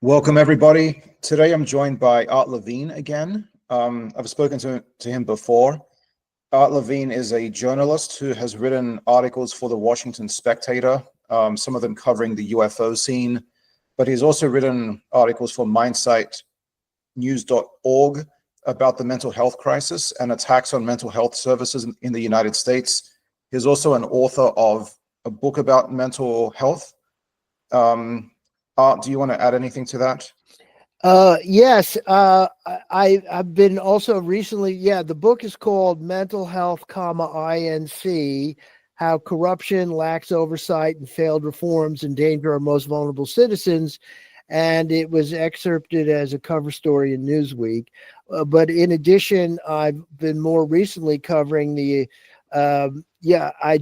Welcome, everybody. Today I'm joined by Art Levine again. I've spoken to him before. Art Levine is a journalist who has written articles for the Washington Spectator, some of them covering the UFO scene, but he's also written articles for mindsightnews.org about the mental health crisis and attacks on mental health services in the United States. He's also an author of a book about mental health. Art, do you want to add anything to that? Yes. I've been also recently, the book is called Mental Health, INC, How Corruption, Lax Oversight, and Failed Reforms Endanger Our Most Vulnerable Citizens. And it was excerpted as a cover story in Newsweek. But in addition, I've been more recently covering I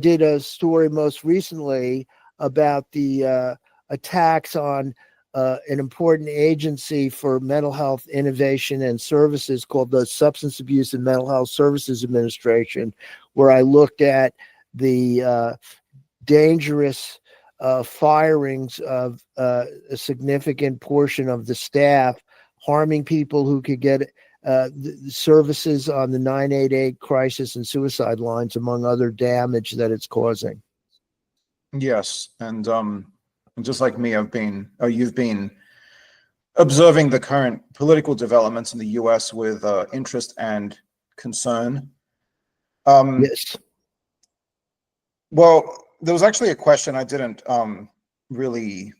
did a story most recently about the attacks on an important agency for mental health innovation and services called the Substance Abuse and Mental Health Services Administration, where I looked at the dangerous firings of a significant portion of the staff, harming people who could get the services on the 988 crisis and suicide lines, among other damage that it's causing. Yes, and just like me, you've been observing the current political developments in the U.S. with interest and concern. Yes. Well, there was actually a question I didn't really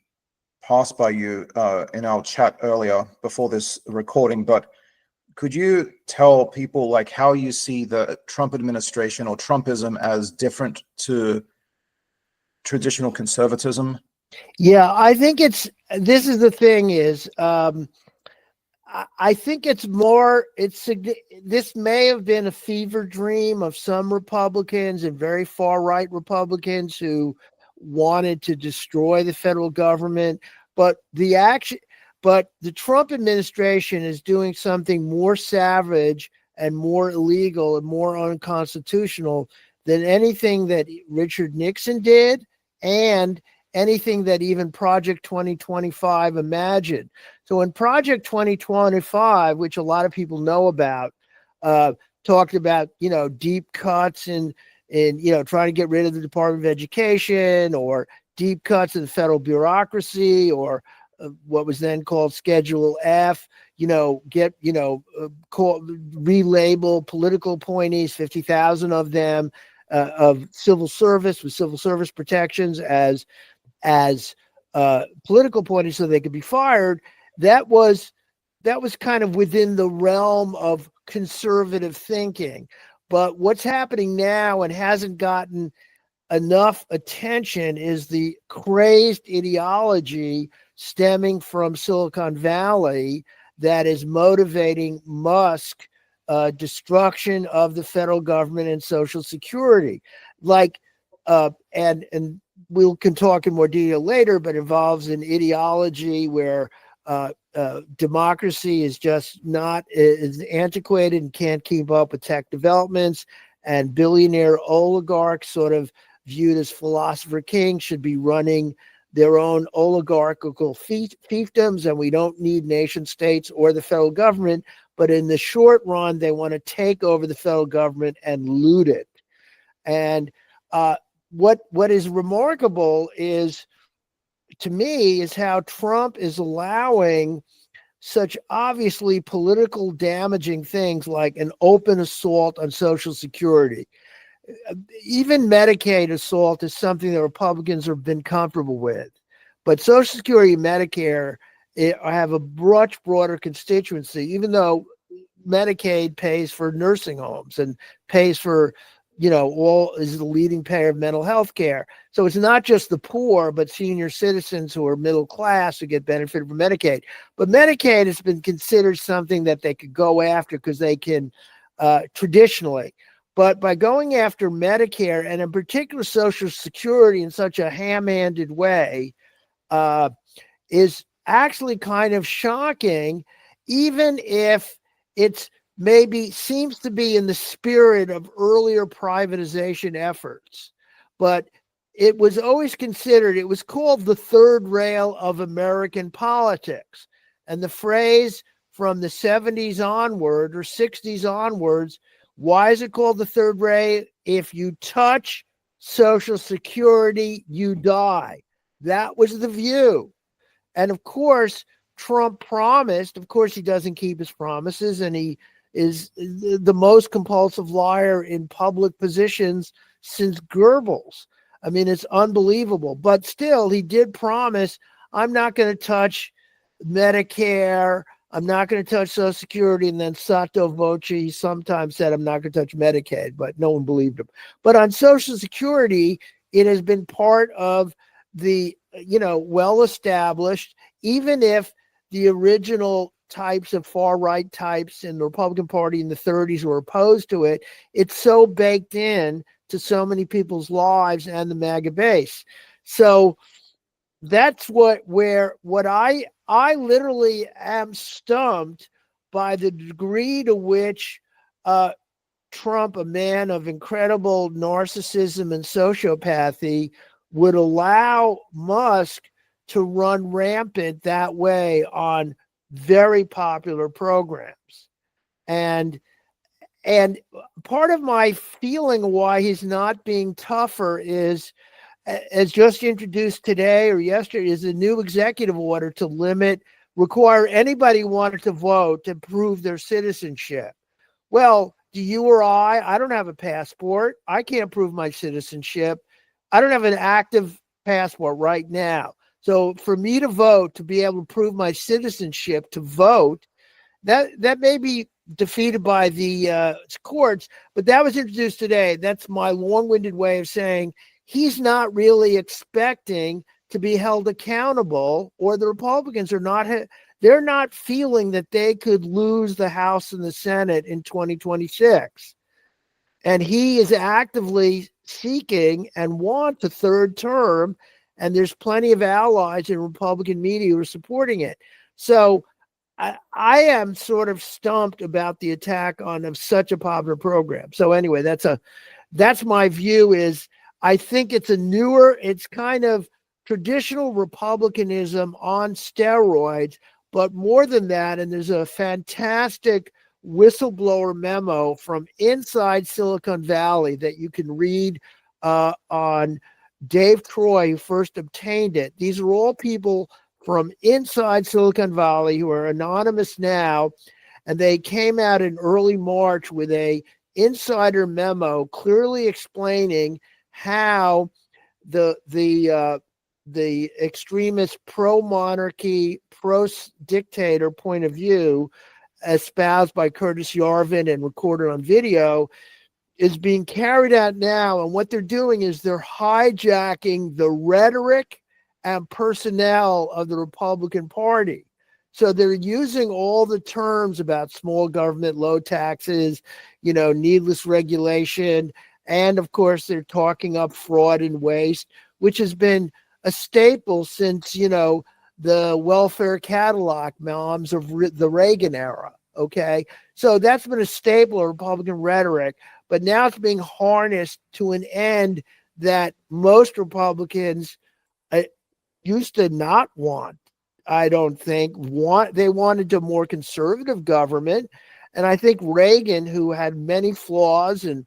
pass by you in our chat earlier before this recording, but could you tell people like how you see the Trump administration or Trumpism as different to traditional conservatism? Yeah, I think this is the thing is, I think this may have been a fever dream of some Republicans and very far right Republicans who wanted to destroy the federal government, but the Trump administration is doing something more savage and more illegal and more unconstitutional than anything that Richard Nixon did and anything that even Project 2025 imagined. So in Project 2025, which a lot of people know about, talked about, deep cuts in trying to get rid of the Department of Education, or deep cuts in the federal bureaucracy, or what was then called Schedule F, relabel political appointees, 50,000 of them, of civil service with civil service protections as political appointees so they could be fired. That was kind of within the realm of conservative thinking. But what's happening now and hasn't gotten enough attention is the crazed ideology stemming from Silicon Valley that is motivating Musk destruction of the federal government and Social Security. And we can talk in more detail later, but involves an ideology where democracy is just is antiquated and can't keep up with tech developments, and billionaire oligarchs, sort of viewed as philosopher kings, should be running their own oligarchical fiefdoms, and we don't need nation states or the federal government. But in the short run, they want to take over the federal government and loot it. And what is remarkable is, to me, is how Trump is allowing such obviously political damaging things like an open assault on Social Security. Even Medicaid assault is something that Republicans have been comfortable with. But Social Security and Medicare have a much broader constituency, even though Medicaid pays for nursing homes and pays for, is the leading payer of mental health care. So it's not just the poor, but senior citizens who are middle class who get benefited from Medicaid. But Medicaid has been considered something that they could go after because they can traditionally. But by going after Medicare, and in particular Social Security, in such a ham-handed way, is actually kind of shocking, even if it's maybe seems to be in the spirit of earlier privatization efforts. But it was always considered, it was called the third rail of American politics. And the phrase from the 70s onward or 60s onwards, why is it called the third rail? If you touch Social Security, you die. That was the view. And of course, Trump promised, of course, he doesn't keep his promises, and he is the most compulsive liar in public positions since Goebbels. I mean, it's unbelievable. But still, he did promise, I'm not going to touch Medicare. I'm not going to touch Social Security. And then sotto voce, he sometimes said, I'm not going to touch Medicaid, but no one believed him. But on Social Security, it has been part of the, well-established, even if the original types of far-right types in the Republican Party in the 30s were opposed to it, it's so baked in to so many people's lives and the MAGA base. So that's what I literally am stumped by the degree to which Trump, a man of incredible narcissism and sociopathy, would allow Musk to run rampant that way on very popular programs. And part of my feeling why he's not being tougher is, as just introduced today or yesterday, is a new executive order to require anybody who wanted to vote to prove their citizenship. Well, do you or I don't have a passport. I can't prove my citizenship. I don't have an active passport right now. So for me to vote, to be able to prove my citizenship, to vote, that may be defeated by the courts, but that was introduced today. That's my long-winded way of saying he's not really expecting to be held accountable, or the Republicans are not. They're not feeling that they could lose the House and the Senate in 2026. And he is actively seeking and wants a third term. And there's plenty of allies in Republican media who are supporting it. So I am sort of stumped about the attack on such a popular program. So anyway, that's my view. Is I think it's kind of traditional Republicanism on steroids, but more than that. And there's a fantastic whistleblower memo from inside Silicon Valley that you can read on Dave Troy, who first obtained it. These are all people from inside Silicon Valley who are anonymous now, and they came out in early March with a insider memo clearly explaining how the extremist pro-monarchy, pro-dictator point of view, espoused by Curtis Yarvin and recorded on video, is being carried out now. And what they're doing is they're hijacking the rhetoric and personnel of the Republican Party. So they're using all the terms about small government, low taxes, needless regulation. And of course, they're talking up fraud and waste, which has been a staple since, the welfare Cadillac moms of the Reagan era. Okay. So that's been a staple of Republican rhetoric, but now it's being harnessed to an end that most Republicans used to not want. I don't think they wanted a more conservative government. And I think Reagan, who had many flaws and,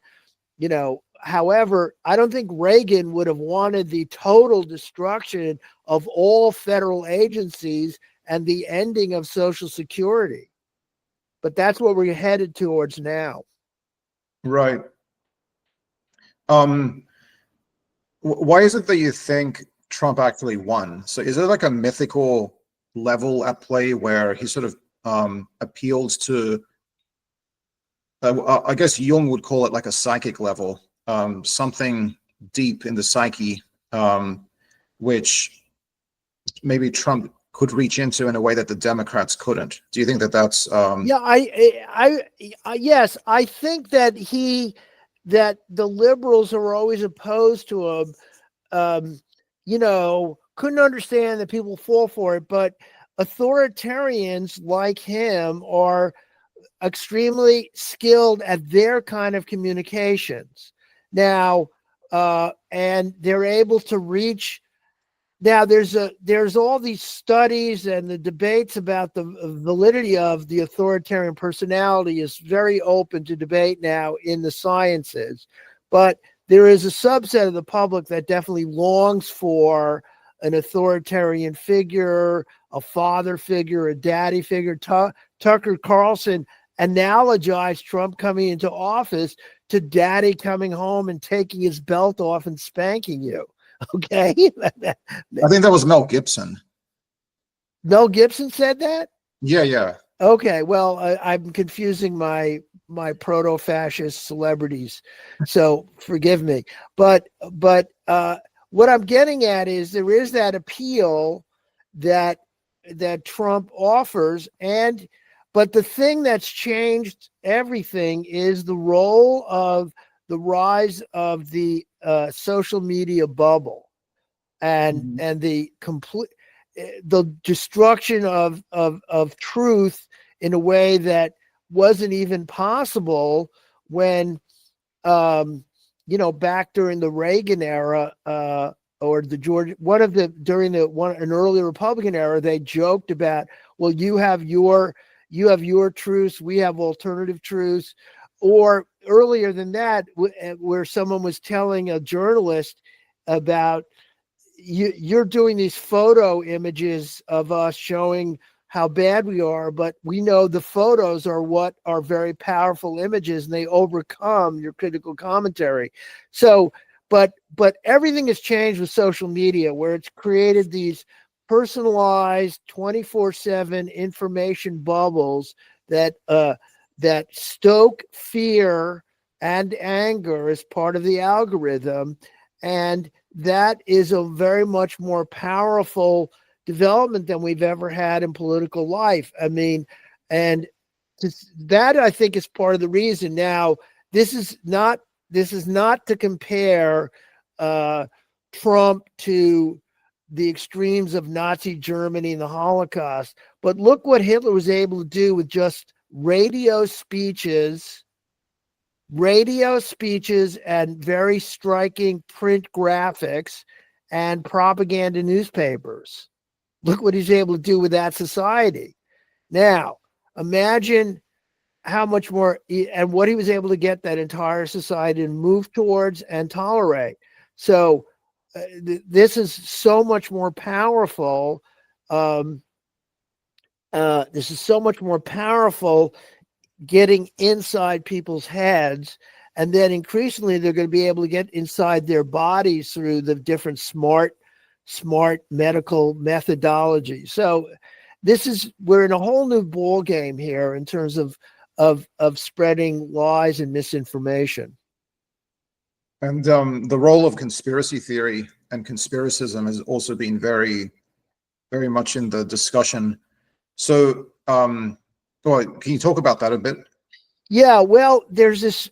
however, I don't think Reagan would have wanted the total destruction of all federal agencies and the ending of Social Security. But that's what we're headed towards now. Right. Why is it that you think Trump actually won? So is it like a mythical level at play where he sort of appeals to, I guess Jung would call it like a psychic level, something deep in the psyche, which maybe Trump could reach into in a way that the Democrats couldn't? Do you think that that's yes, I think that the liberals who are always opposed to him couldn't understand that people fall for it, but authoritarians like him are extremely skilled at their kind of communications. Now, and they're able to reach. Now there's all these studies and the debates about the validity of the authoritarian personality is very open to debate now in the sciences, but there is a subset of the public that definitely longs for an authoritarian figure, a father figure, a daddy figure. Tucker Carlson analogized Trump coming into office to daddy coming home and taking his belt off and spanking you. Okay. I think that was Mel Gibson. Mel Gibson said that? Yeah. Okay. Well, I'm confusing my proto-fascist celebrities, so forgive me. But what I'm getting at is there is that appeal that Trump offers, but the thing that's changed everything is the role of the rise of the social media bubble and the complete the destruction of truth in a way that wasn't even possible when back during the Reagan era or the George an early Republican era, they joked about, well, you have your truths, we have alternative truths. Or earlier than that, where someone was telling a journalist about, you're doing these photo images of us showing how bad we are, but we know the photos are what are very powerful images and they overcome your critical commentary. So, but everything has changed with social media, where it's created these personalized 24/7 information bubbles that stoke fear and anger as part of the algorithm. And that is a very much more powerful development than we've ever had in political life. I mean, and that I think is part of the reason. Now, this is not to compare Trump to the extremes of Nazi Germany and the Holocaust, but look what Hitler was able to do with just radio speeches and very striking print graphics and propaganda newspapers. Look what he's able to do with that society. Now, imagine how much more, and what he was able to get that entire society to move towards and tolerate. So this is so much more powerful. This is so much more powerful getting inside people's heads, and then increasingly they're going to be able to get inside their bodies through the different smart medical methodology. So we're in a whole new ball game here in terms of spreading lies and misinformation. And the role of conspiracy theory and conspiracism has also been very, very much in the discussion. So can you talk about that a bit? Yeah, well, there's this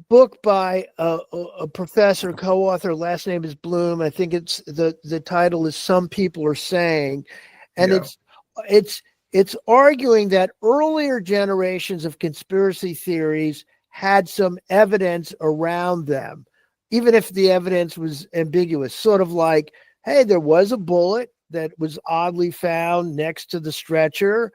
book by a professor, co-author, last name is Bloom. I think it's the title is Some People Are Saying, and it's arguing that earlier generations of conspiracy theories had some evidence around them, even if the evidence was ambiguous, sort of like, hey, there was a bullet that was oddly found next to the stretcher.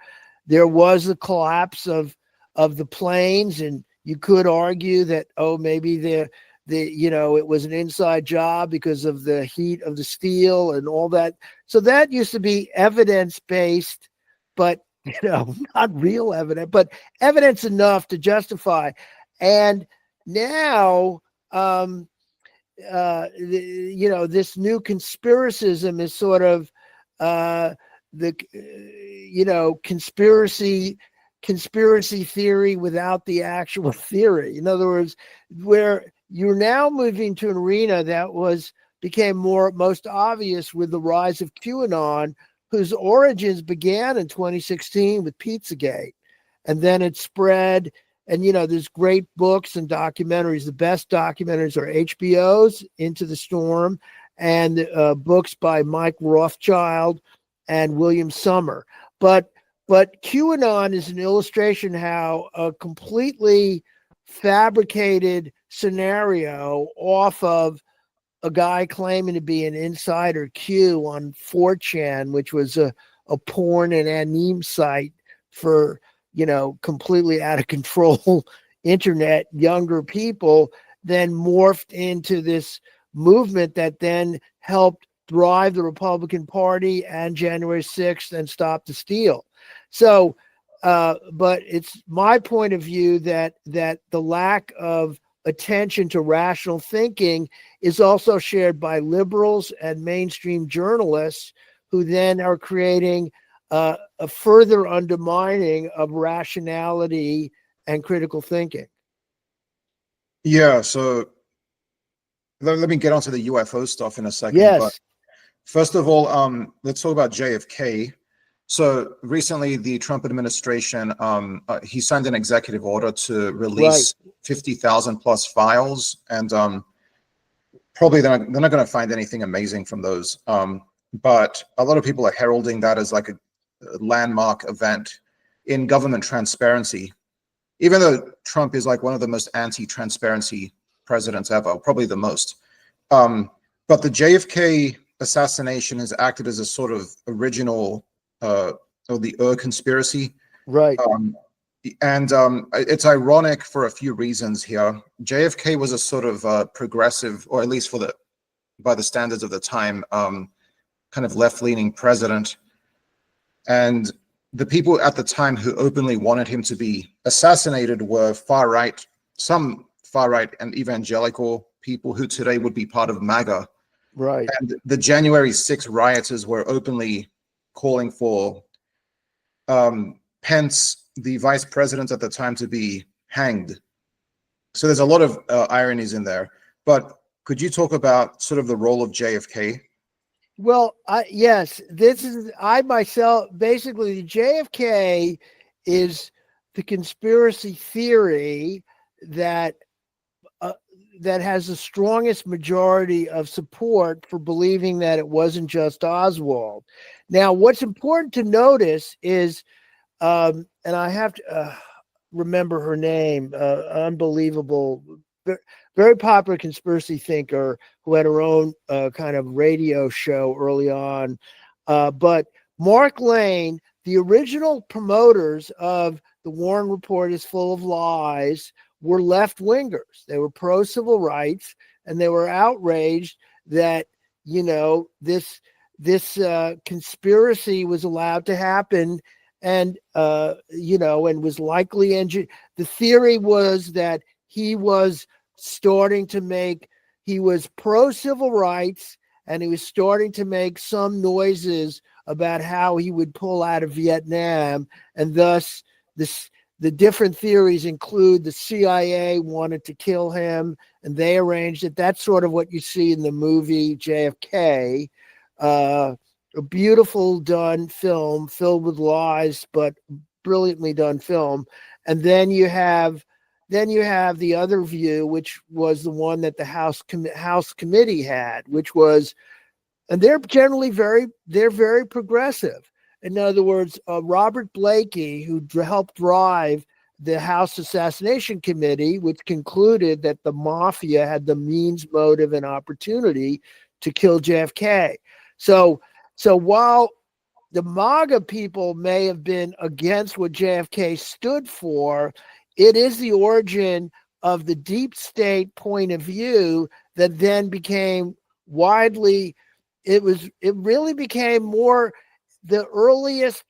There was the collapse of the planes, and you could argue that, maybe it was an inside job because of the heat of the steel and all that. So that used to be evidence-based, but not real evidence, but evidence enough to justify. And now this new conspiracism is sort of conspiracy theory without the actual theory. In other words, where you're now moving to an arena that became most obvious with the rise of QAnon, whose origins began in 2016 with Pizzagate, and then it spread. And there's great books and documentaries. The best documentaries are HBO's Into the Storm, and books by Mike Rothschild and William Sommer. But QAnon is an illustration how a completely fabricated scenario off of a guy claiming to be an insider Q on 4chan, which was a porn and anime site for, completely out of control internet younger people, then morphed into this movement that then helped drive the Republican Party and January 6th and Stop the Steal. So, but it's my point of view that the lack of attention to rational thinking is also shared by liberals and mainstream journalists, who then are creating a further undermining of rationality and critical thinking. Yeah, so let me get onto the UFO stuff in a second. Yes. But first of all, let's talk about JFK. So recently, the Trump administration, he signed an executive order to release 50,000 plus files, and probably they're not going to find anything amazing from those. But a lot of people are heralding that as like a landmark event in government transparency, even though Trump is like one of the most anti-transparency presidents ever, probably the most. But the JFK assassination has acted as a sort of original or the conspiracy. Right. And it's ironic for a few reasons here. JFK was a sort of progressive, or at least by the standards of the time, kind of left-leaning president. And the people at the time who openly wanted him to be assassinated were far-right, some far-right and evangelical people who today would be part of MAGA. Right. And the January 6th rioters were openly calling for Pence, the vice president at the time, to be hanged. So there's a lot of ironies in there. But could you talk about sort of the role of JFK? Well, yes, I myself, basically, the JFK is the conspiracy theory that has the strongest majority of support for believing that it wasn't just Oswald. Now, what's important to notice is, and I have to remember her name, unbelievable, very popular conspiracy thinker who had her own kind of radio show early on. But Mark Lane, the original promoters of the Warren Report is Full of Lies, were left-wingers. They were pro-civil rights, and they were outraged that, this conspiracy was allowed to happen, and, and was likely engineered. The theory was that he was pro-civil rights, and he was starting to make some noises about how he would pull out of Vietnam, and thus the different theories include the CIA wanted to kill him, and they arranged it. That's sort of what you see in the movie JFK, a beautiful done film filled with lies, but brilliantly done film. And then you have the other view, which was the one that the House committee had, which was, and they're generally very progressive. In other words, Robert Blakey, who helped drive the House Assassination Committee, which concluded that the mafia had the means, motive, and opportunity to kill JFK. So while the MAGA people may have been against what JFK stood for, it is the origin of the deep state point of view that then became widely, it really became more the earliest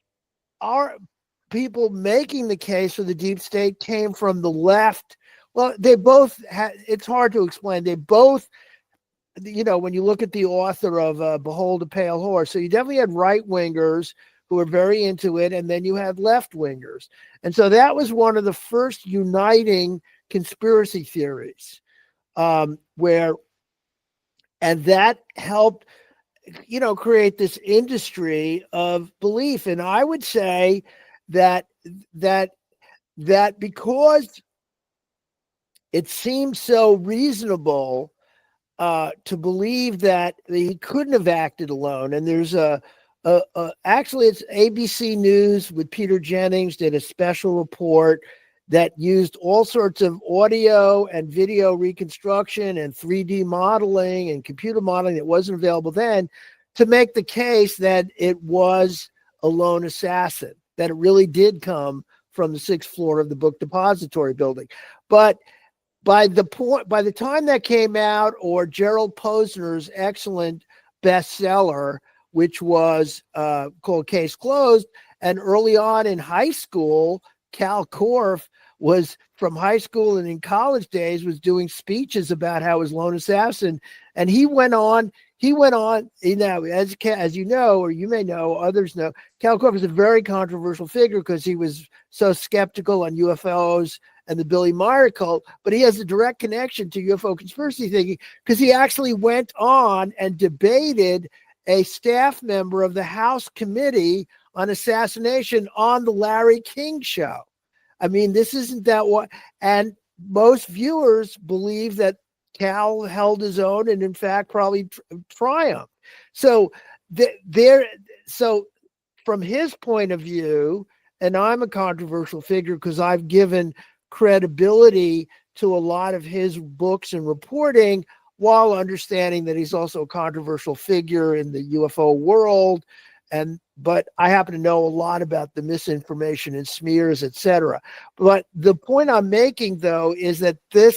people making the case for the deep state came from the left. Well, they both had, it's hard to explain. They both, when you look at the author of Behold a Pale Horse, so you definitely had right-wingers who were very into it, and then you had left-wingers. And so that was one of the first uniting conspiracy theories, and that helped create this industry of belief. And I would say that because it seems so reasonable to believe that he couldn't have acted alone. And there's actually it's ABC News with Peter Jennings did a special report that used all sorts of audio and video reconstruction and 3D modeling and computer modeling that wasn't available then to make the case that it was a lone assassin, that it really did come from the 6th floor of the book depository building. But by the time that came out, or Gerald Posner's excellent bestseller, which was called Case Closed, and early on in high school, Cal Korff was from high school and in college days was doing speeches about how he was lone assassin, and he went on, you know, as you know, or you may know, others know, Cal Korff is a very controversial figure because he was so skeptical on UFOs and the Billy Meyer cult, but he has a direct connection to UFO conspiracy thinking because he actually went on and debated a staff member of the House Committee on Assassination on the Larry King show. I mean, this isn't that what, and most viewers believe that Cal held his own and in fact probably triumphed. So so from his point of view, and I'm a controversial figure because I've given credibility to a lot of his books and reporting, while understanding that he's also a controversial figure in the UFO world. But I happen to know a lot about the misinformation and smears, etc. But the point I'm making, though, is that the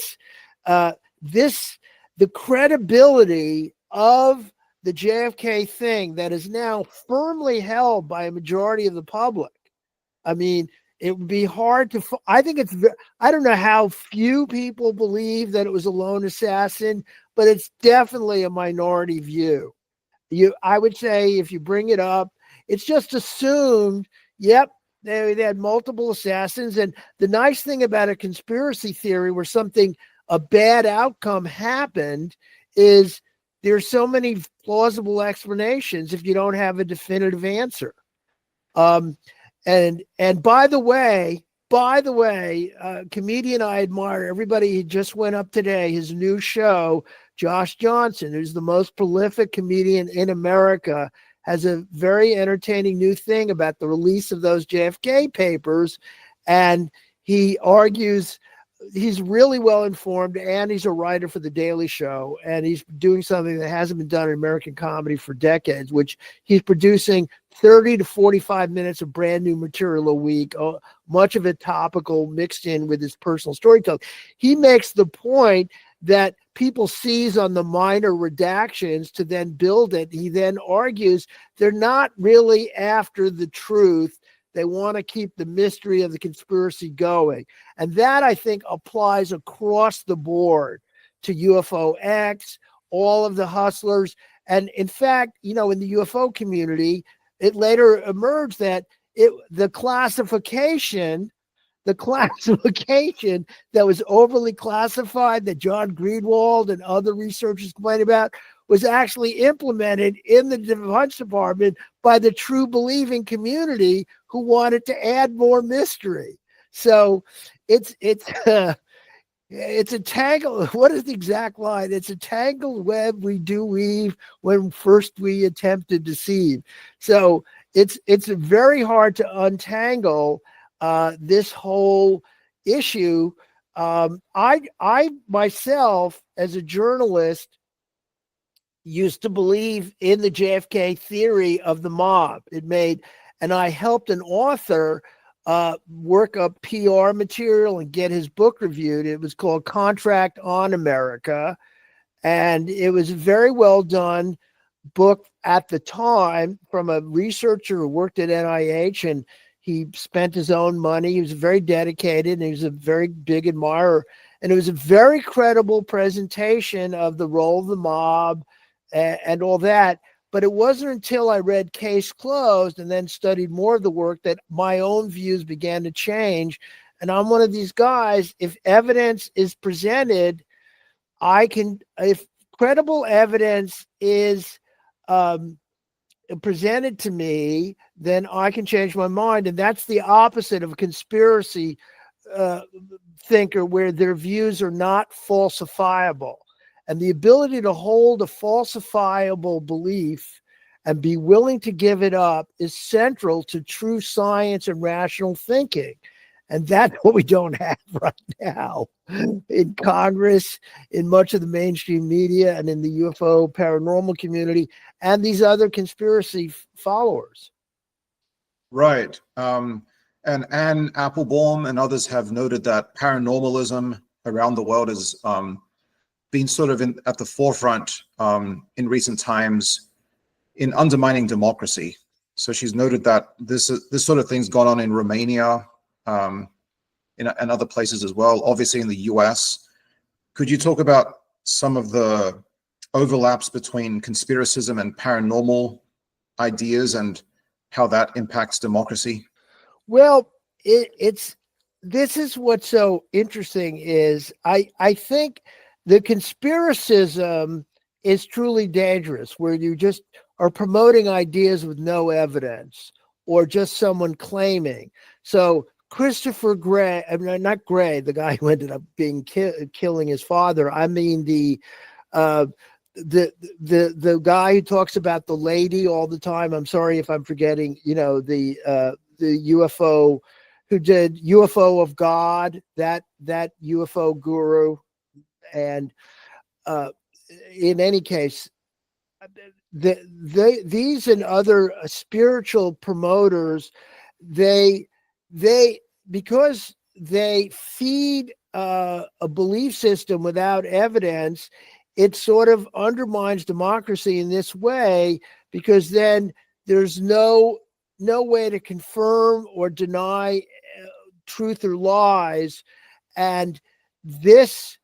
credibility of the JFK thing that is now firmly held by a majority of the public. I mean, it would be hard to, I think I don't know how few people believe that it was a lone assassin, but it's definitely a minority view. I would say if you bring it up, it's just assumed, yep, they had multiple assassins. And the nice thing about a conspiracy theory where a bad outcome happened is there's so many plausible explanations if you don't have a definitive answer. And by the way, a comedian I admire, everybody, he just went up today, his new show, Josh Johnson, who's the most prolific comedian in America, has a very entertaining new thing about the release of those JFK papers. And he argues, he's really well informed, and he's a writer for The Daily Show, and he's doing something that hasn't been done in American comedy for decades, which he's producing 30 to 45 minutes of brand new material a week, much of it topical, mixed in with his personal storytelling. He makes the point that people seize on the minor redactions to then build it. He then argues they're not really after the truth. They want to keep the mystery of the conspiracy going. And that, I think, applies across the board to UFO X, all of the hustlers. And in fact, you know, in the UFO community, it later emerged that the classification that was overly classified, that John Greenwald and other researchers complained about, was actually implemented in the Defense Department by the true believing community who wanted to add more mystery. So it's a tangled, what is the exact line? It's a tangled web we do weave when first we attempt to deceive. So it's very hard to untangle this whole issue. I myself, as a journalist, used to believe in the JFK theory of the mob. And I helped an author work up PR material and get his book reviewed. It was called Contract on America. And it was a very well done book at the time from a researcher who worked at NIH, and he spent his own money. He was very dedicated, and he was a very big admirer. And it was a very credible presentation of the role of the mob and all that. But it wasn't until I read Case Closed and then studied more of the work that my own views began to change. And I'm one of these guys, if evidence is presented, if credible evidence is presented to me, then I can change my mind. And that's the opposite of a conspiracy thinker, where their views are not falsifiable. And the ability to hold a falsifiable belief and be willing to give it up is central to true science and rational thinking. And that's what we don't have right now in Congress, in much of the mainstream media, and in the UFO paranormal community, and these other conspiracy followers. Right. And Anne Applebaum and others have noted that paranormalism around the world has been sort of at the forefront in recent times in undermining democracy. So she's noted that this sort of thing's gone on in Romania, and other places as well, obviously in the US. Could you talk about some of the overlaps between conspiracism and paranormal ideas and how that impacts democracy? Well, this is what's so interesting is I think the conspiracism is truly dangerous, where you just are promoting ideas with no evidence or just someone claiming. So Christopher Gray, I mean, not Gray, the guy who ended up being killing his father. I mean the guy who talks about the lady all the time. I'm sorry if I'm forgetting. The UFO who did UFO of God, that UFO guru, and in any case, these and other spiritual promoters, they because they feed a belief system without evidence, it sort of undermines democracy in this way, because then there's no way to confirm or deny truth or lies, and this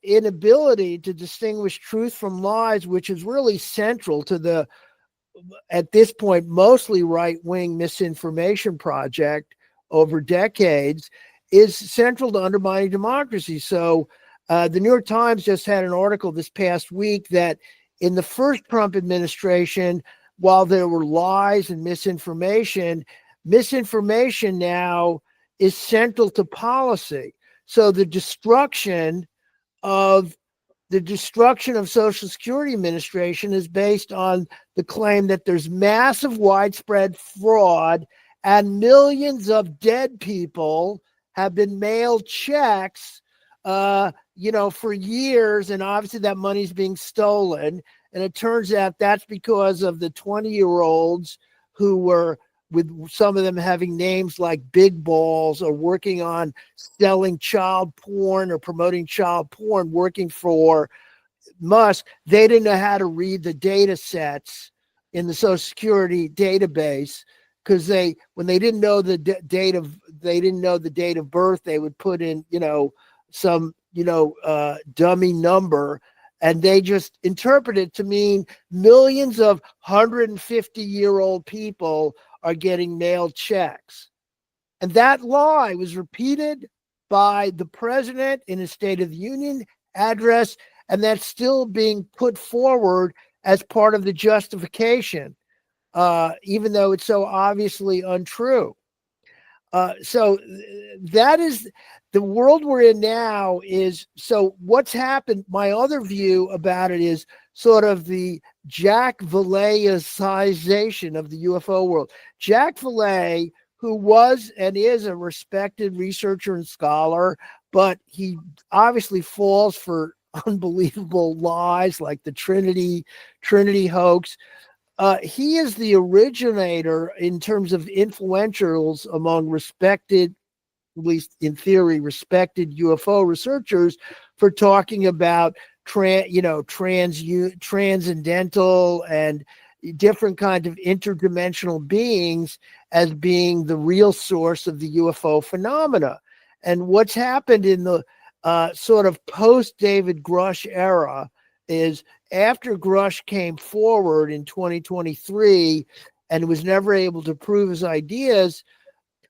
inability to distinguish truth from lies, which is really central to the, at this point, mostly right-wing misinformation project over decades, is central to undermining democracy. So the New York Times just had an article this past week that in the first Trump administration, while there were lies and misinformation now is central to policy. So the destruction of Social Security Administration is based on the claim that there's massive widespread fraud and millions of dead people have been mailed checks, for years, and obviously that money's being stolen. And it turns out that's because of the 20-year-olds who were, with some of them having names like Big Balls, or working on selling child porn or promoting child porn, working for Musk. They didn't know how to read the data sets in the Social Security database, because when they didn't know the date of birth, they would put in some dummy number, and they just interpret it to mean millions of 150-year-old people are getting mailed checks. And that lie was repeated by the president in his State of the Union address, and that's still being put forward as part of the justification, even though it's so obviously untrue. So that is the world we're in now. So what's happened, my other view about it is sort of the Jacques Vallee-ization of the UFO world. Jacques Vallee, who was and is a respected researcher and scholar, but he obviously falls for unbelievable lies like the Trinity hoax. He is the originator in terms of influentials among respected, at least in theory, respected UFO researchers, for talking about transcendental and different kinds of interdimensional beings as being the real source of the UFO phenomena. And what's happened in the sort of post-David Grusch era is, after Grusch came forward in 2023 and was never able to prove his ideas,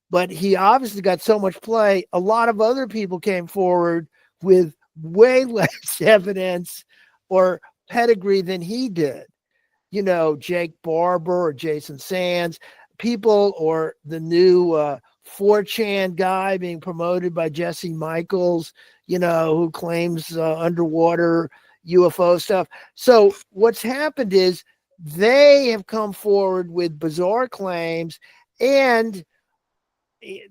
but he obviously got so much play, a lot of other people came forward with way less evidence or pedigree than he did. Jake Barber or Jason Sands, people, or the new 4chan guy being promoted by Jesse Michaels, who claims underwater UFO stuff. So what's happened is they have come forward with bizarre claims, and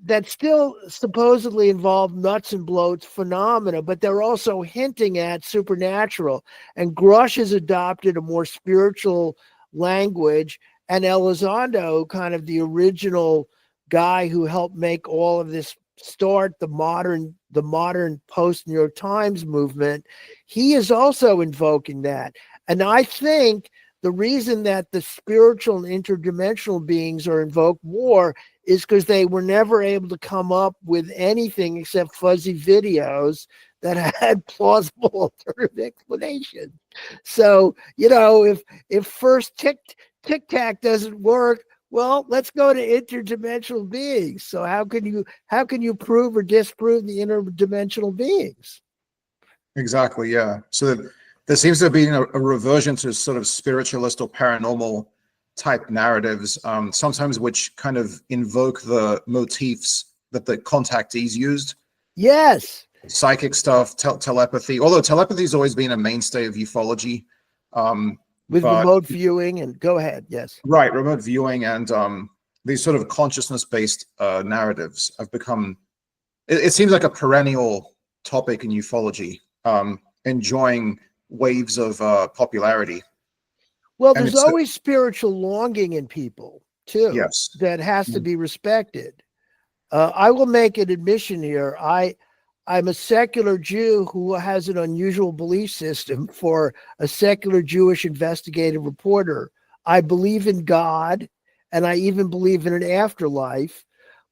that still supposedly involve nuts and bolts phenomena, but they're also hinting at supernatural. And Grusch has adopted a more spiritual language, and Elizondo, kind of the original guy who helped make all of this start, the modern post New York Times movement, he is also invoking that. And I think the reason that the spiritual and interdimensional beings are invoked more is because they were never able to come up with anything except fuzzy videos that had plausible alternative explanation. So, if first tic-tac doesn't work, well, let's go to interdimensional beings. So how can you prove or disprove the interdimensional beings? Exactly, yeah. So there seems to be a reversion to sort of spiritualist or paranormal type narratives, sometimes which kind of invoke the motifs that the contactees used. Yes. Psychic stuff, telepathy, although telepathy has always been a mainstay of ufology. With remote viewing, and go ahead, yes. Right, remote viewing and these sort of consciousness-based narratives have become, it seems like a perennial topic in ufology, enjoying waves of popularity. Well, there's always spiritual longing in people, too. Yes. That has to be respected. I will make an admission here. I'm a secular Jew who has an unusual belief system for a secular Jewish investigative reporter. I believe in God, and I even believe in an afterlife,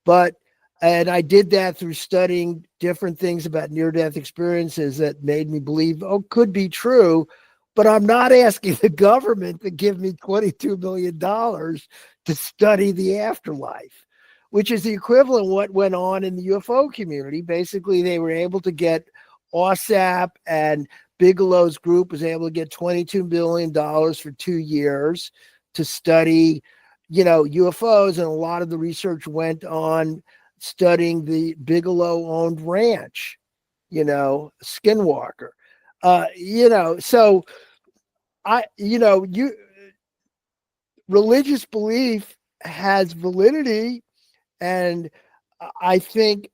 and I did that through studying different things about near-death experiences that made me believe, could be true, but I'm not asking the government to give me $22 million to study the afterlife, which is the equivalent of what went on in the UFO community. Basically, they were able to get OSAP, and Bigelow's group was able to get $22 billion for 2 years to study, UFOs. And a lot of the research went on studying the Bigelow-owned ranch, Skinwalker. So religious belief has validity. And I think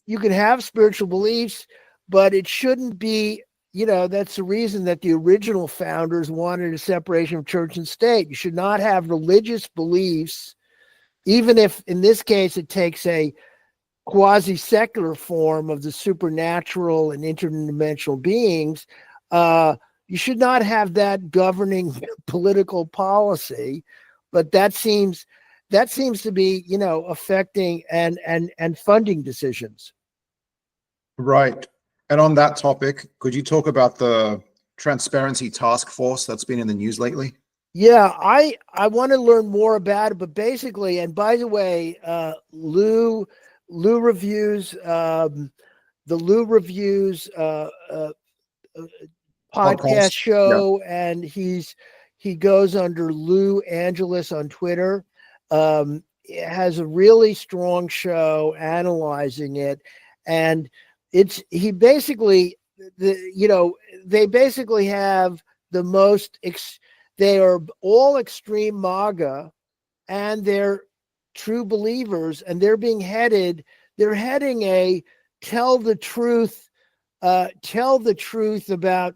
you can have spiritual beliefs, but it shouldn't be, that's the reason that the original founders wanted a separation of church and state. You should not have religious beliefs, even if in this case it takes a quasi-secular form of the supernatural and interdimensional beings. You should not have that governing political policy, but that seems to be, affecting and funding decisions. Right. And on that topic, could you talk about the Transparency Task Force that's been in the news lately? Yeah, I want to learn more about it, but basically, and by the way, Lue reviews, the Lue reviews podcast show, yeah. And he goes under Lue Angeles on Twitter. It has a really strong show analyzing it, and they basically have the most they are all extreme MAGA, and they're true believers, and they're heading a tell the truth about,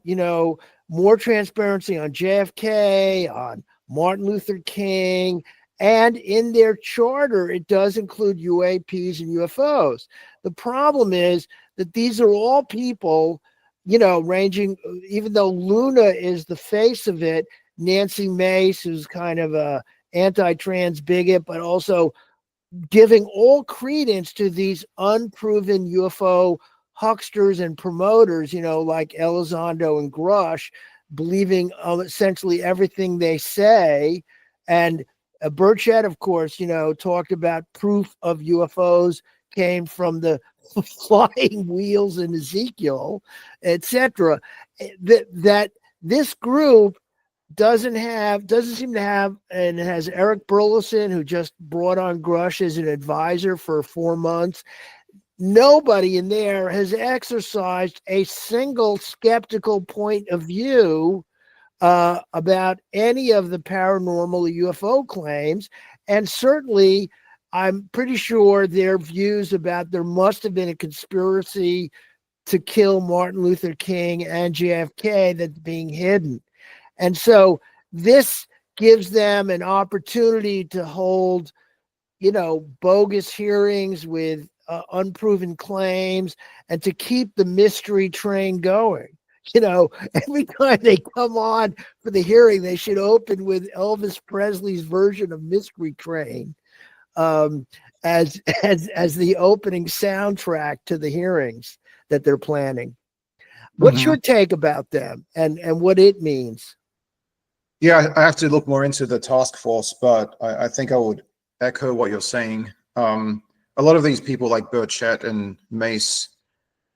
more transparency on JFK, on Martin Luther King, and in their charter, it does include UAPs and UFOs. The problem is that these are all people, ranging, even though Luna is the face of it, Nancy Mace, who's kind of a anti-trans bigot, but also giving all credence to these unproven UFO hucksters and promoters, like Elizondo and Grusch, believing essentially everything they say. And Burchett, of course, talked about proof of UFOs came from the flying wheels in Ezekiel, etc. That this group doesn't seem to have, and it has Eric Burleson, who just brought on Grusch as an advisor for 4 months. Nobody in there has exercised a single skeptical point of view about any of the paranormal UFO claims. And certainly I'm pretty sure their views about there must have been a conspiracy to kill Martin Luther King and JFK that's being hidden. And so this gives them an opportunity to hold, bogus hearings with unproven claims and to keep the mystery train going. Every time they come on for the hearing, they should open with Elvis Presley's version of Mystery Train as the opening soundtrack to the hearings that they're planning. What's your take about them and what it means? Yeah, I have to look more into the task force, but I think I would echo what you're saying. A lot of these people like Burchett and Mace,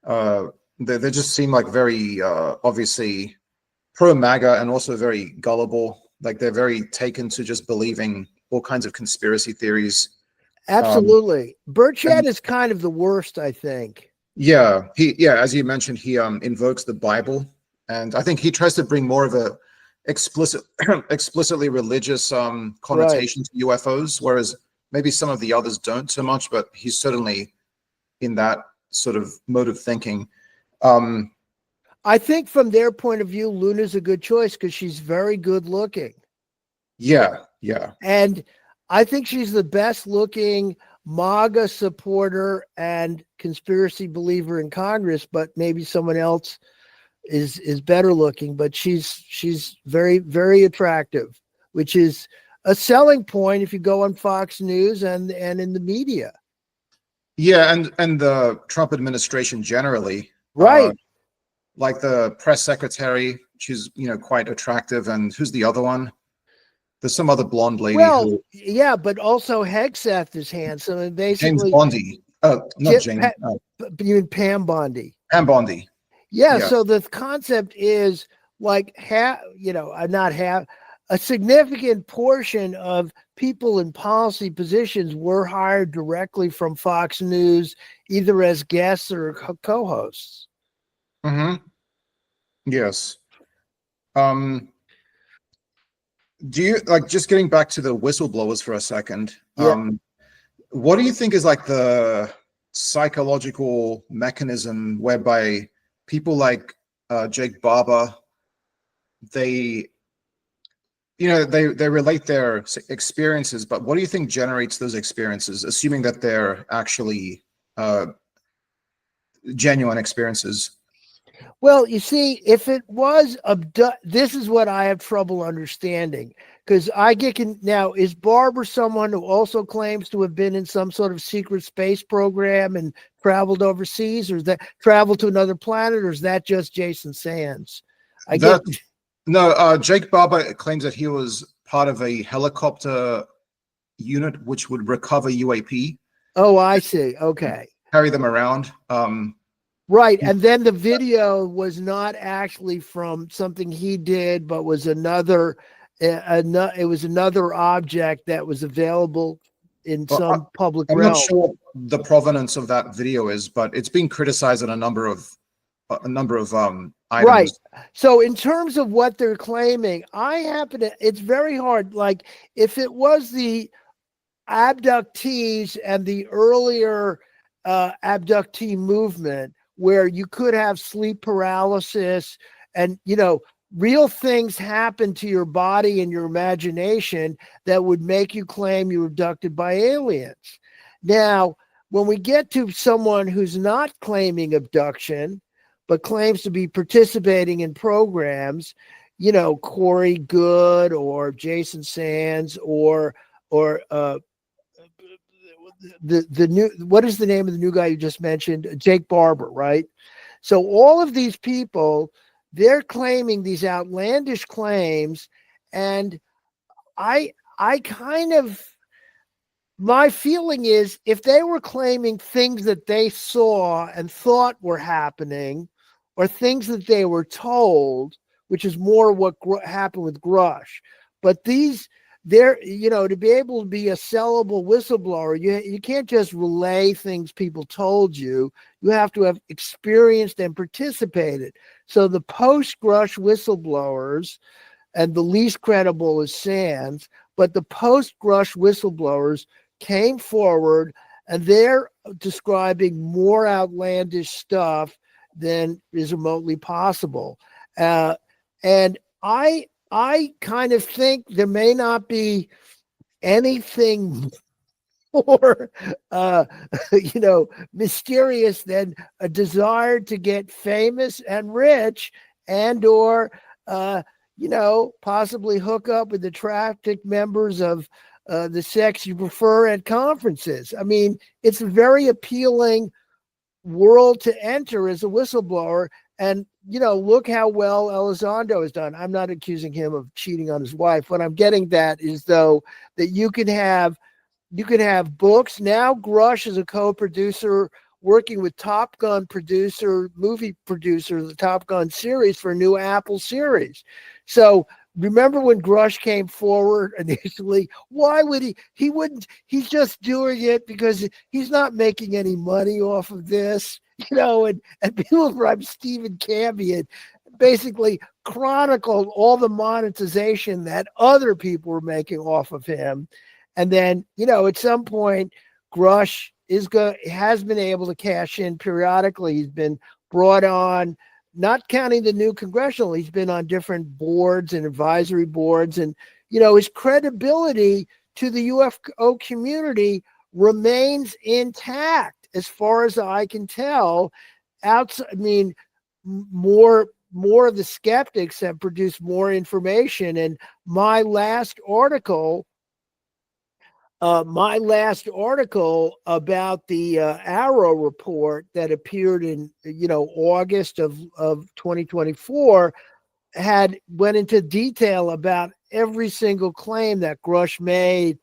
they just seem like very obviously pro-MAGA and also very gullible. Like they're very taken to just believing all kinds of conspiracy theories. Absolutely. Burchett is kind of the worst, I think. Yeah, as you mentioned, he invokes the Bible, and I think he tries to bring more of a explicitly religious connotation to UFOs, whereas maybe some of the others don't so much, but he's certainly in that sort of mode of thinking. I think from their point of view, Luna's a good choice because she's very good looking. Yeah. And I think she's the best looking MAGA supporter and conspiracy believer in Congress, but maybe someone else is better looking, but she's very, very attractive, which is a selling point if you go on Fox News and in the media. Yeah, and the Trump administration generally. Right. Like the press secretary, she's quite attractive. And who's the other one? There's some other blonde lady. Well, yeah, but also Hegseth is handsome, and basically James Bondi. Not James. You mean Pam Bondi? Pam Bondi. Yeah. So the concept is like a significant portion of people in policy positions were hired directly from Fox News, either as guests or co-hosts. Mm-hmm. Yes. Do you just getting back to the whistleblowers for a second? Yeah. What do you think is like the psychological mechanism whereby people like Jake Barber, they relate their experiences, but what do you think generates those experiences, assuming that they're actually genuine experiences? Well, you see, if it was this is what I have trouble understanding, because now, is Barber someone who also claims to have been in some sort of secret space program and traveled overseas, or is that traveled to another planet, or is that just Jason Sands? No, Jake Barber claims that he was part of a helicopter unit which would recover UAP. Oh, I see. Okay. Carry them around. Right. And then the video was not actually from something he did, but was another object that was available in some public realm. I'm not sure what the provenance of that video is, but it's being criticized on a number of items. Right. So in terms of what they're claiming, it's very hard. Like if it was the abductees and the earlier abductee movement, where you could have sleep paralysis and, real things happen to your body and your imagination that would make you claim you were abducted by aliens. Now, when we get to someone who's not claiming abduction, but claims to be participating in programs, Corey Good or Jason Sands or the new, what is the name of the new guy you just mentioned? Jake Barber, right? So all of these people, they're claiming these outlandish claims, and my feeling is if they were claiming things that they saw and thought were happening, or things that they were told, which is more what happened with Grusch, but to be able to be a sellable whistleblower, you can't just relay things people told you. You have to have experienced and participated. So the post-Grusch whistleblowers, and the least credible is Sands, but the post-Grusch whistleblowers came forward, and they're describing more outlandish stuff than is remotely possible. And I kind of think there may not be anything more, mysterious than a desire to get famous and rich, and or, possibly hook up with attractive members of the sex you prefer at conferences. I mean, it's a very appealing world to enter as a whistleblower. And, look how well Elizondo has done. I'm not accusing him of cheating on his wife. What I'm getting at is, though, that you can have books. Now Grusch is a co-producer working with Top Gun movie producer, the Top Gun series for a new Apple series. So remember when Grusch came forward initially? Why would he wouldn't, he's just doing it because he's not making any money off of this, and people from Stephen Cambion basically chronicled all the monetization that other people were making off of him. And then, at some point, Grusch has been able to cash in periodically. He's been brought on, not counting the new congressional, he's been on different boards and advisory boards. And, his credibility to the UFO community remains intact, as far as I can tell. More of the skeptics have produced more information. And my last article about the Arrow report that appeared in August of 2024 went into detail about every single claim that Grusch made,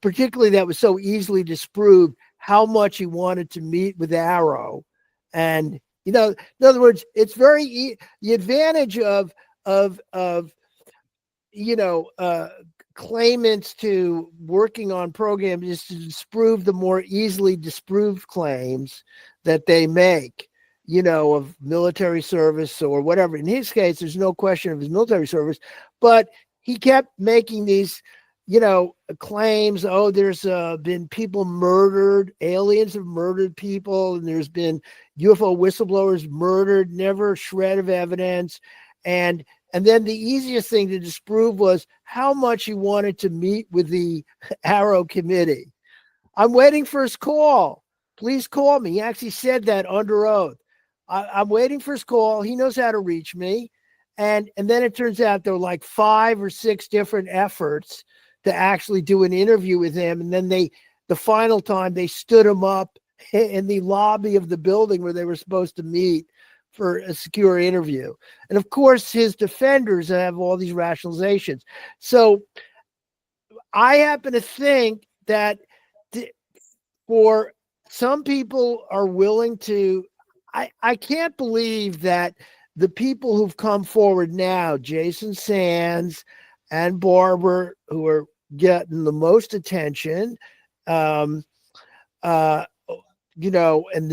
particularly that was so easily disproved, how much he wanted to meet with Arrow. And in other words, it's the advantage of claimants to working on programs is to disprove the more easily disproved claims that they make, of military service or whatever. In his case, there's no question of his military service, but he kept making these, claims. Oh, there's been people murdered, aliens have murdered people, and there's been UFO whistleblowers murdered, never a shred of evidence. And then the easiest thing to disprove was how much he wanted to meet with the Arrow committee. I'm waiting for his call. Please call me. He actually said that under oath. I'm waiting for his call. He knows how to reach me. And then it turns out there were like 5 or 6 different efforts to actually do an interview with him. And then the final time they stood him up in the lobby of the building where they were supposed to meet for a secure interview. And of course, his defenders have all these rationalizations. So I happen to think that for some people are willing to, I can't believe that the people who've come forward now, Jason Sands and Barber, who are getting the most attention, and the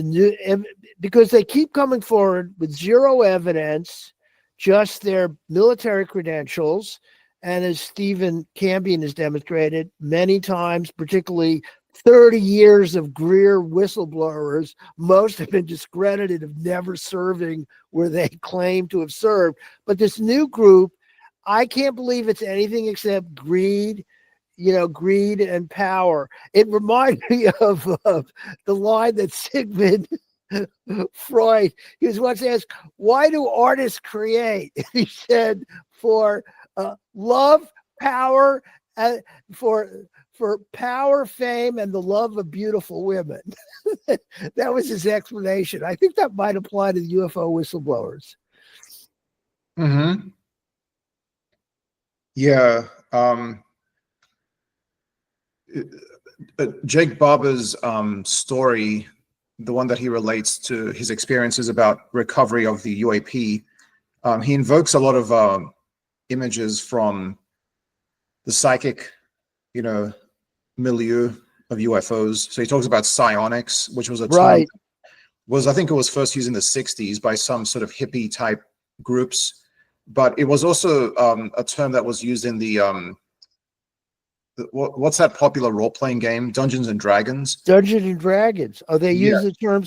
new, because they keep coming forward with zero evidence, just their military credentials. And as Stephen Cambion has demonstrated many times, particularly 30 years of Greer whistleblowers, most have been discredited of never serving where they claim to have served. But this new group, I can't believe it's anything except greed, greed and power. It reminds me of the line that Sigmund Freud, he was once asked, why do artists create? He said, for love, power, for power, fame, and the love of beautiful women. That was his explanation. I think that might apply to the UFO whistleblowers. Mm-hmm. Yeah. Jake Barber's story, the one that he relates to his experiences about recovery of the UAP, he invokes a lot of images from the psychic, milieu of UFOs. So he talks about psionics, which was a term, right. I think it was first used in the 60s by some sort of hippie type groups, but it was also a term that was used in the what's that popular role-playing game? Dungeons and Dragons? Dungeons and Dragons. Oh, they Yeah. use the term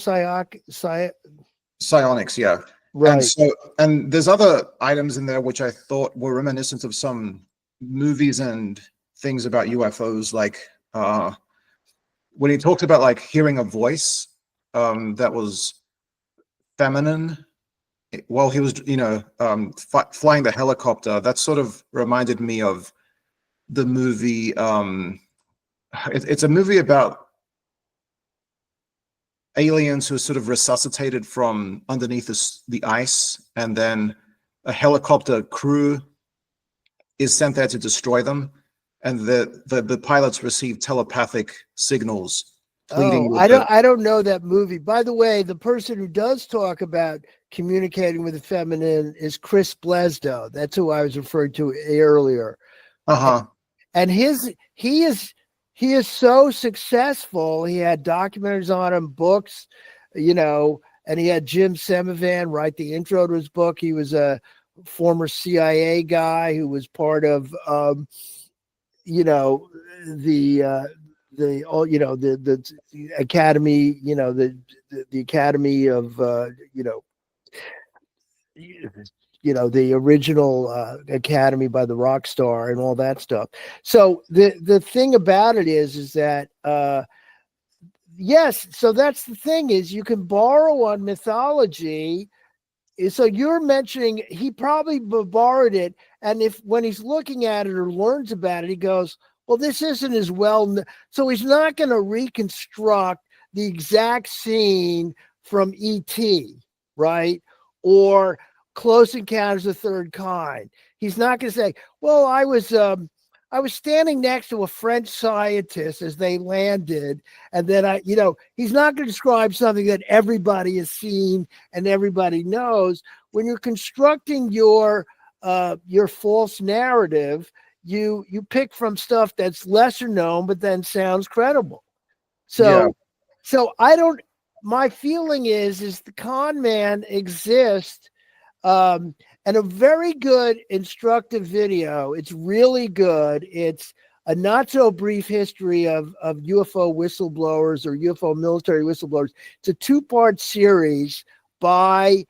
Psionics, yeah. And right. so, and there's other items in there which I thought were reminiscent of some movies and things about UFOs, like when he talked about like hearing a voice that was feminine while he was, flying the helicopter. That sort of reminded me of the movie. It's a movie about aliens who are sort of resuscitated from underneath the ice, and then a helicopter crew is sent there to destroy them, and the pilots receive telepathic signals pleading Oh, with I don't know that movie. By the way, the person who does talk about communicating with the feminine is Chris Blesdo. That's who I was referring to earlier. And he is so successful. He had documentaries on him, books, and he had Jim Semivan write the intro to his book. He was a former CIA guy who was part of the academy, the academy of the original academy by the rock star and all that stuff. So the thing about it is that yes, so that's the thing, is you can borrow on mythology. So you're mentioning he probably borrowed it, and when he's looking at it or learns about it, he goes, well, this isn't as well. So he's not going to reconstruct the exact scene from E.T., right? Or Close Encounters of the Third Kind. He's not going to say, well, I was standing next to a French scientist as they landed, and then he's not going to describe something that everybody has seen and everybody knows. When you're constructing your false narrative, you pick from stuff that's lesser known, but then sounds credible. So my feeling is the con man exists, and a very good instructive video. It's really good. It's a not so brief history of UFO whistleblowers or UFO military whistleblowers. It's a 2-part series by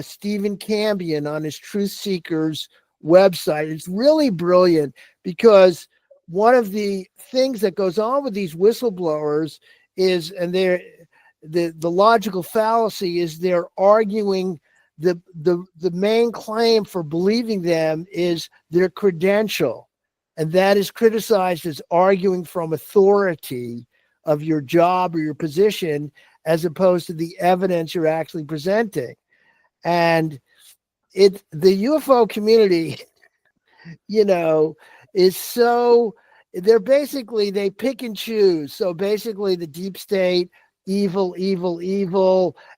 Stephen Cambion on his Truth Seekers website. It's really brilliant, because one of the things that goes on with these whistleblowers is, and the logical fallacy is, they're arguing the main claim for believing them is their credential, and that is criticized as arguing from authority of your job or your position, as opposed to the evidence you're actually presenting. And the UFO community, is so, they pick and choose. So basically the deep state, evil,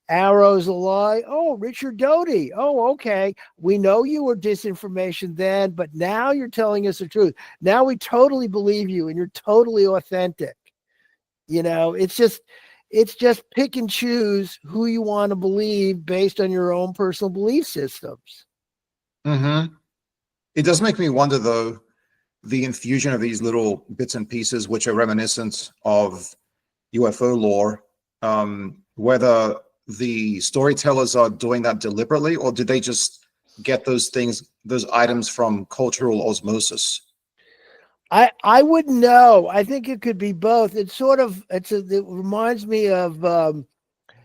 Arrow's a lie. Oh, Richard Doty. Oh, okay. We know you were disinformation then, but now you're telling us the truth. Now we totally believe you, and you're totally authentic. It's just pick and choose who you want to believe based on your own personal belief systems. Mm-hmm. It does make me wonder, though, the infusion of these little bits and pieces, which are reminiscent of UFO lore, whether the storytellers are doing that deliberately, or did they just get those items from cultural osmosis? I wouldn't know. I think it could be both. It reminds me of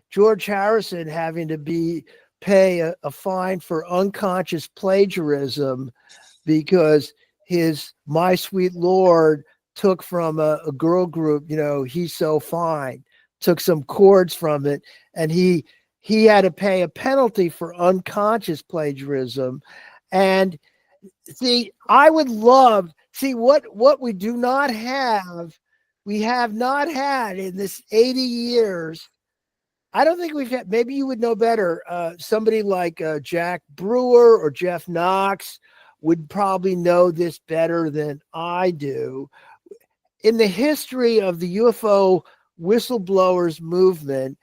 George Harrison having to pay a fine for unconscious plagiarism, because his My Sweet Lord took from a girl group, He's So Fine, took some chords from it, and he had to pay a penalty for unconscious plagiarism. And I would love, what we do not have, we have not had in this 80 years. I don't think we've had, maybe you would know better, somebody like Jack Brewer or Jeff Knox would probably know this better than I do. In the history of the UFO whistleblowers movement,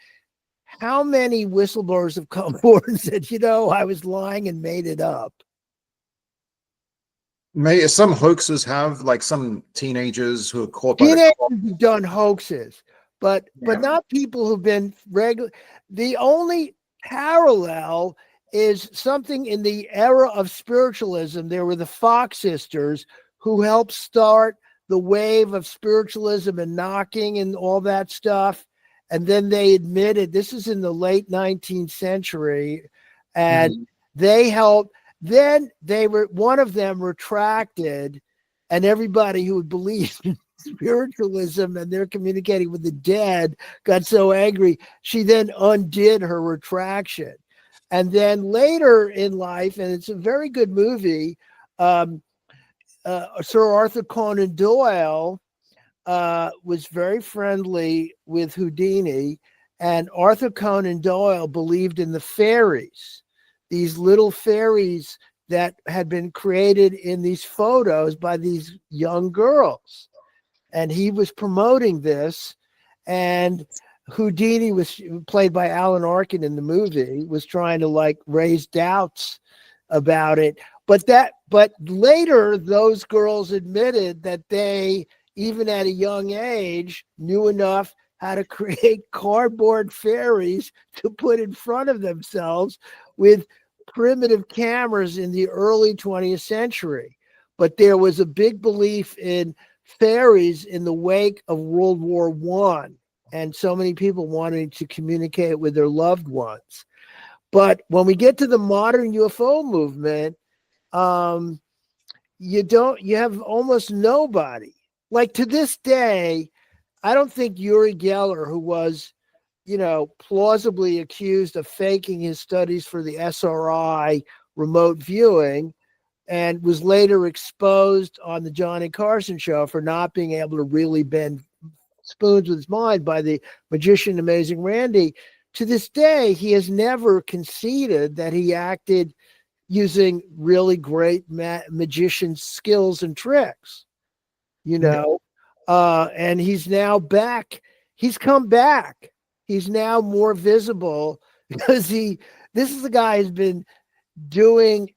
how many whistleblowers have come forward and said, I was lying and made it up? May some hoaxes have like some teenagers who are caught by the Teenagers have done hoaxes, but Yeah. not people who've been regular. The only parallel is something in the era of spiritualism. There were the Fox sisters who helped start the wave of spiritualism and knocking and all that stuff. And then they admitted, this is in the late 19th century, and they helped. Then one of them retracted, and everybody who had believed in spiritualism and they're communicating with the dead got so angry. She then undid her retraction. And then later in life, and it's a very good movie, Sir Arthur Conan Doyle was very friendly with Houdini, and Arthur Conan Doyle believed in the fairies, these little fairies that had been created in these photos by these young girls. And he was promoting this, and Houdini, was played by Alan Arkin in the movie, was trying to like raise doubts about it. But later those girls admitted that they, even at a young age, knew enough how to create cardboard fairies to put in front of themselves with primitive cameras in the early 20th century. But there was a big belief in fairies in the wake of World War I, and so many people wanting to communicate with their loved ones. But when we get to the modern UFO movement, you have almost nobody. Like to this day, I don't think Uri Geller, who was, plausibly accused of faking his studies for the SRI remote viewing, and was later exposed on the Johnny Carson show for not being able to really bend spoons with his mind by the magician Amazing Randy. To this day, he has never conceded that he acted using really great magician skills and tricks, and he's now back. He's come back. He's now more visible because this is the guy who's been doing,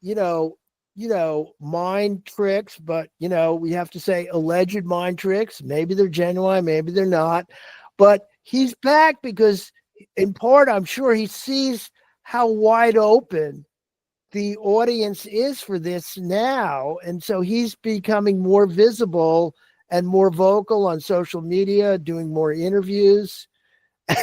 mind tricks, but, we have to say alleged mind tricks. Maybe they're genuine, maybe they're not. But he's back because, in part, I'm sure he sees how wide open the audience is for this now. And so he's becoming more visible and more vocal on social media, doing more interviews.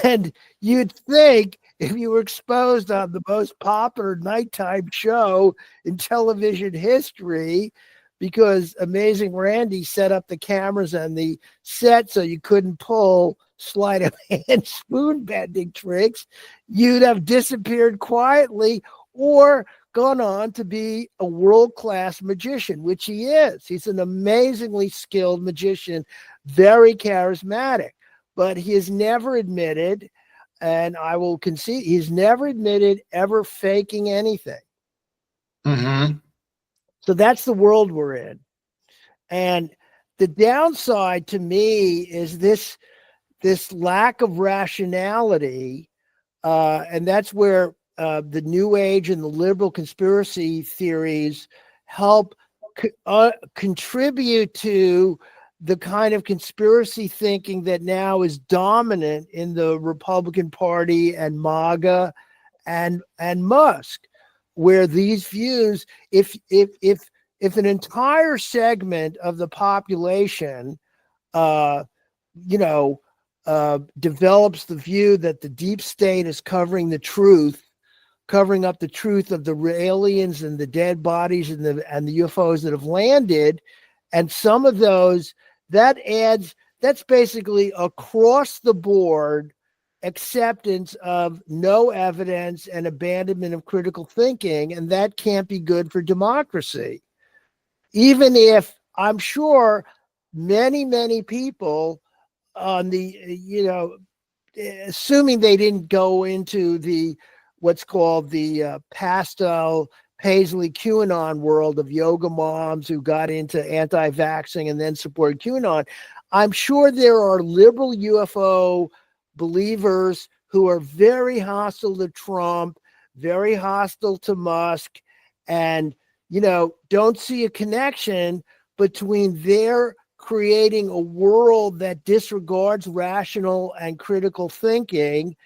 And you'd think if you were exposed on the most popular nighttime show in television history, because Amazing Randy set up the cameras and the set so you couldn't pull sleight of hand spoon bending tricks, you'd have disappeared quietly or gone on to be a world-class magician, which he is. He's an amazingly skilled magician, very charismatic. But he has never admitted, and I will concede, he's never admitted ever faking anything. So that's the world we're in. And the downside to me is this lack of rationality, and that's where the New Age and the liberal conspiracy theories help contribute to the kind of conspiracy thinking that now is dominant in the Republican Party and MAGA and Musk, where these views, if an entire segment of the population, develops the view that the deep state is covering up the truth of the aliens and the dead bodies and the UFOs that have landed, and some of those, that's basically across the board acceptance of no evidence and abandonment of critical thinking, and that can't be good for democracy. Even if I'm sure many people on the, assuming they didn't go into the what's called the pastel Paisley QAnon world of yoga moms who got into anti-vaxxing and then supported QAnon, I'm sure there are liberal UFO believers who are very hostile to Trump, very hostile to Musk, and don't see a connection between their creating a world that disregards rational and critical thinking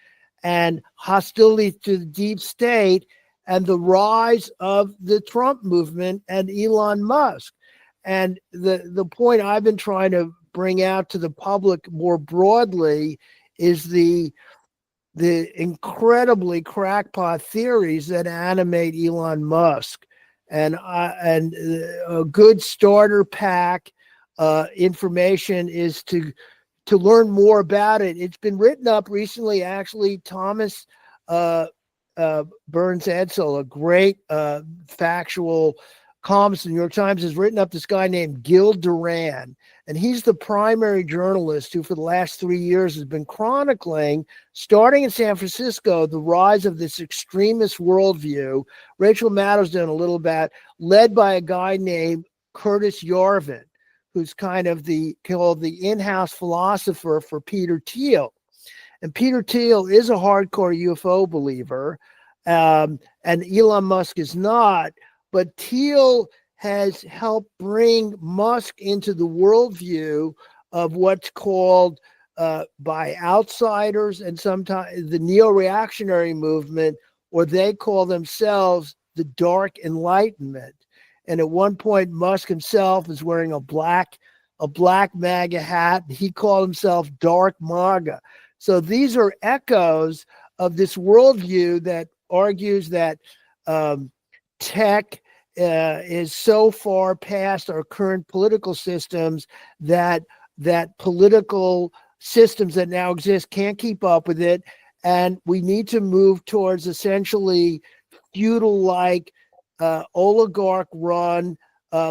and hostility to the deep state and the rise of the Trump movement and Elon Musk. And the point I've been trying to bring out to the public more broadly is the incredibly crackpot theories that animate Elon Musk, and a good starter pack information is to learn more about it. It's been written up recently, actually. Thomas Burns Edsel, a great factual columnist in the New York Times, has written up this guy named Gil Duran, and he's the primary journalist who for the last 3 years has been chronicling, starting in San Francisco, the rise of this extremist worldview. Rachel Maddow's done a little bit, led by a guy named Curtis Yarvin, who's kind of called the in-house philosopher for Peter Thiel. And Peter Thiel is a hardcore UFO believer, and Elon Musk is not. But Thiel has helped bring Musk into the worldview of what's called by outsiders and sometimes the neo-reactionary movement, or they call themselves the Dark Enlightenment. And at one point, Musk himself is wearing a black MAGA hat. He called himself Dark MAGA. So these are echoes of this worldview that argues that tech is so far past our current political systems that political systems that now exist can't keep up with it, and we need to move towards essentially feudal-like oligarch-run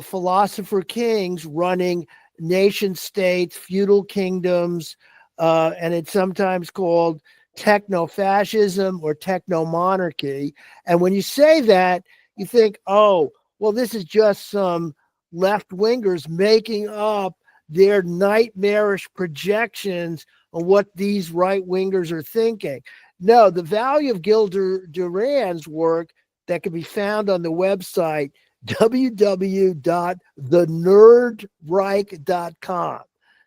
philosopher kings running nation states, feudal kingdoms, and it's sometimes called techno-fascism or technomonarchy. And when you say that, you think, oh, well, this is just some left-wingers making up their nightmarish projections on what these right-wingers are thinking. No, the value of Gil Duran's work that can be found on the website www.thenerdreich.com.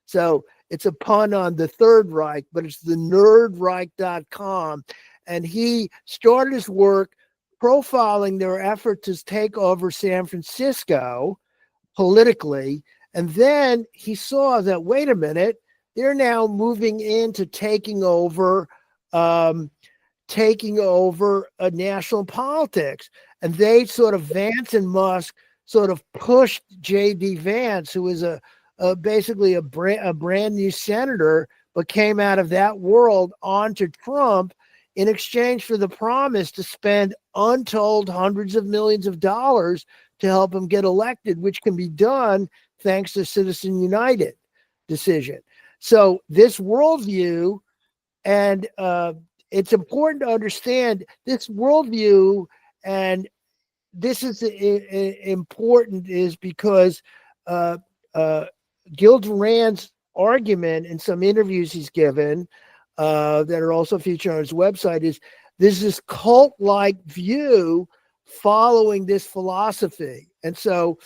So it's a pun on the Third Reich, but it's thenerdreich.com. And he started his work profiling their effort to take over San Francisco politically. And then he saw that, wait a minute, they're now moving into taking over national politics. And they sort of, Vance and Musk sort of pushed J.D. Vance, who is basically a brand new senator, but came out of that world, onto Trump in exchange for the promise to spend untold hundreds of millions of dollars to help him get elected, which can be done thanks to Citizen United decision. So this worldview, and it's important to understand this worldview, and this is important is because Gil Duran's argument in some interviews he's given that are also featured on his website is there's this cult-like view following this philosophy. And so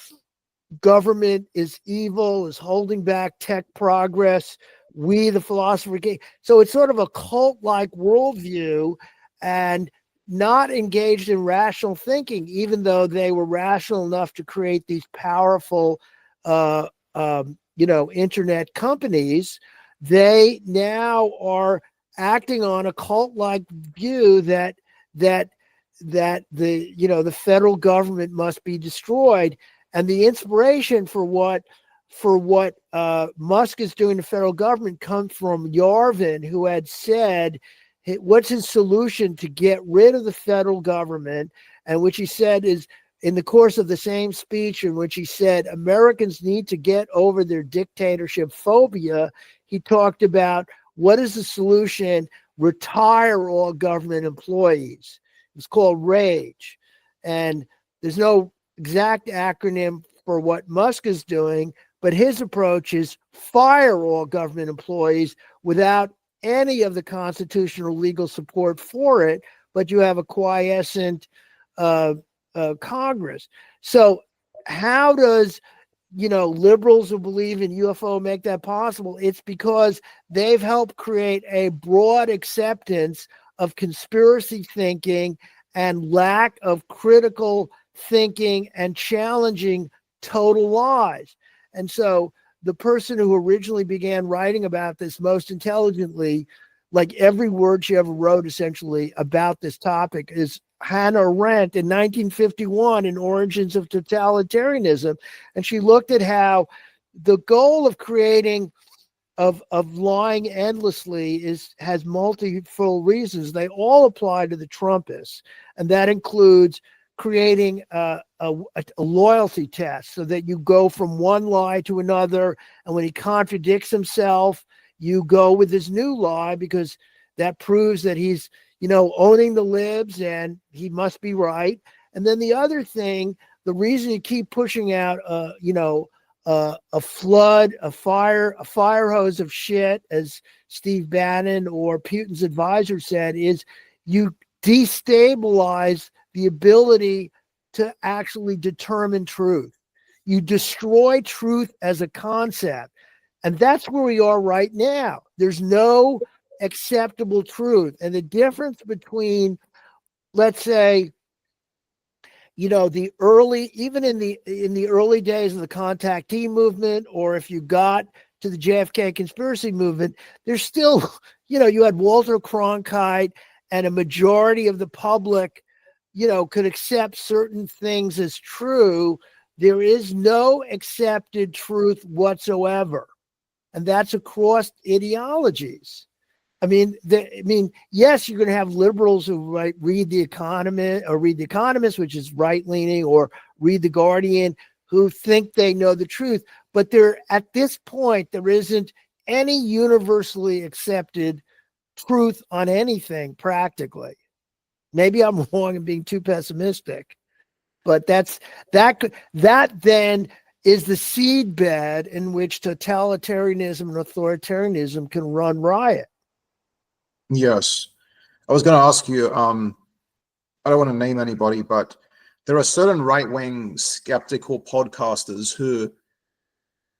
government is evil, is holding back tech progress. We, the philosopher, so it's sort of a cult-like worldview and not engaged in rational thinking, even though they were rational enough to create these powerful, internet companies. They now are acting on a cult-like view that the federal government must be destroyed. And the inspiration for what Musk is doing to federal government comes from Yarvin, who had said, what's his solution to get rid of the federal government? And which he said is, in the course of the same speech in which he said Americans need to get over their dictatorship phobia, he talked about, what is the solution? Retire all government employees. It's called RAGE. And there's no exact acronym for what Musk is doing, but his approach is fire all government employees without any of the constitutional legal support for it, but you have a quiescent Congress. So how does, liberals who believe in UFO make that possible? It's because they've helped create a broad acceptance of conspiracy thinking and lack of critical thinking and challenging total lies. And so the person who originally began writing about this most intelligently, like every word she ever wrote essentially about this topic, is Hannah Arendt in 1951 in Origins of Totalitarianism. And she looked at how the goal of creating of lying endlessly has multiple reasons. They all apply to the Trumpists, and that includes creating a loyalty test so that you go from one lie to another, and when he contradicts himself, you go with this new lie because that proves that he's owning the libs and he must be right. And then the other thing, the reason you keep pushing out a flood, a fire hose of shit, as Steve Bannon or Putin's advisor said, is you destabilize the ability to actually determine truth. You destroy truth as a concept. And that's where we are right now. There's no acceptable truth. And the difference between, let's say, the early, even in the early days of the contactee movement, or if you got to the JFK conspiracy movement, there's still, you had Walter Cronkite, and a majority of the public, could accept certain things as true. There is no accepted truth whatsoever. And that's across ideologies. Yes, you're going to have liberals who read The Economist, which is right-leaning, or read The Guardian, who think they know the truth. But at this point, there isn't any universally accepted truth on anything practically. Maybe I'm wrong and being too pessimistic, but that then is the seedbed in which totalitarianism and authoritarianism can run riot. Yes. I was going to ask you, I don't want to name anybody, but there are certain right-wing skeptical podcasters who,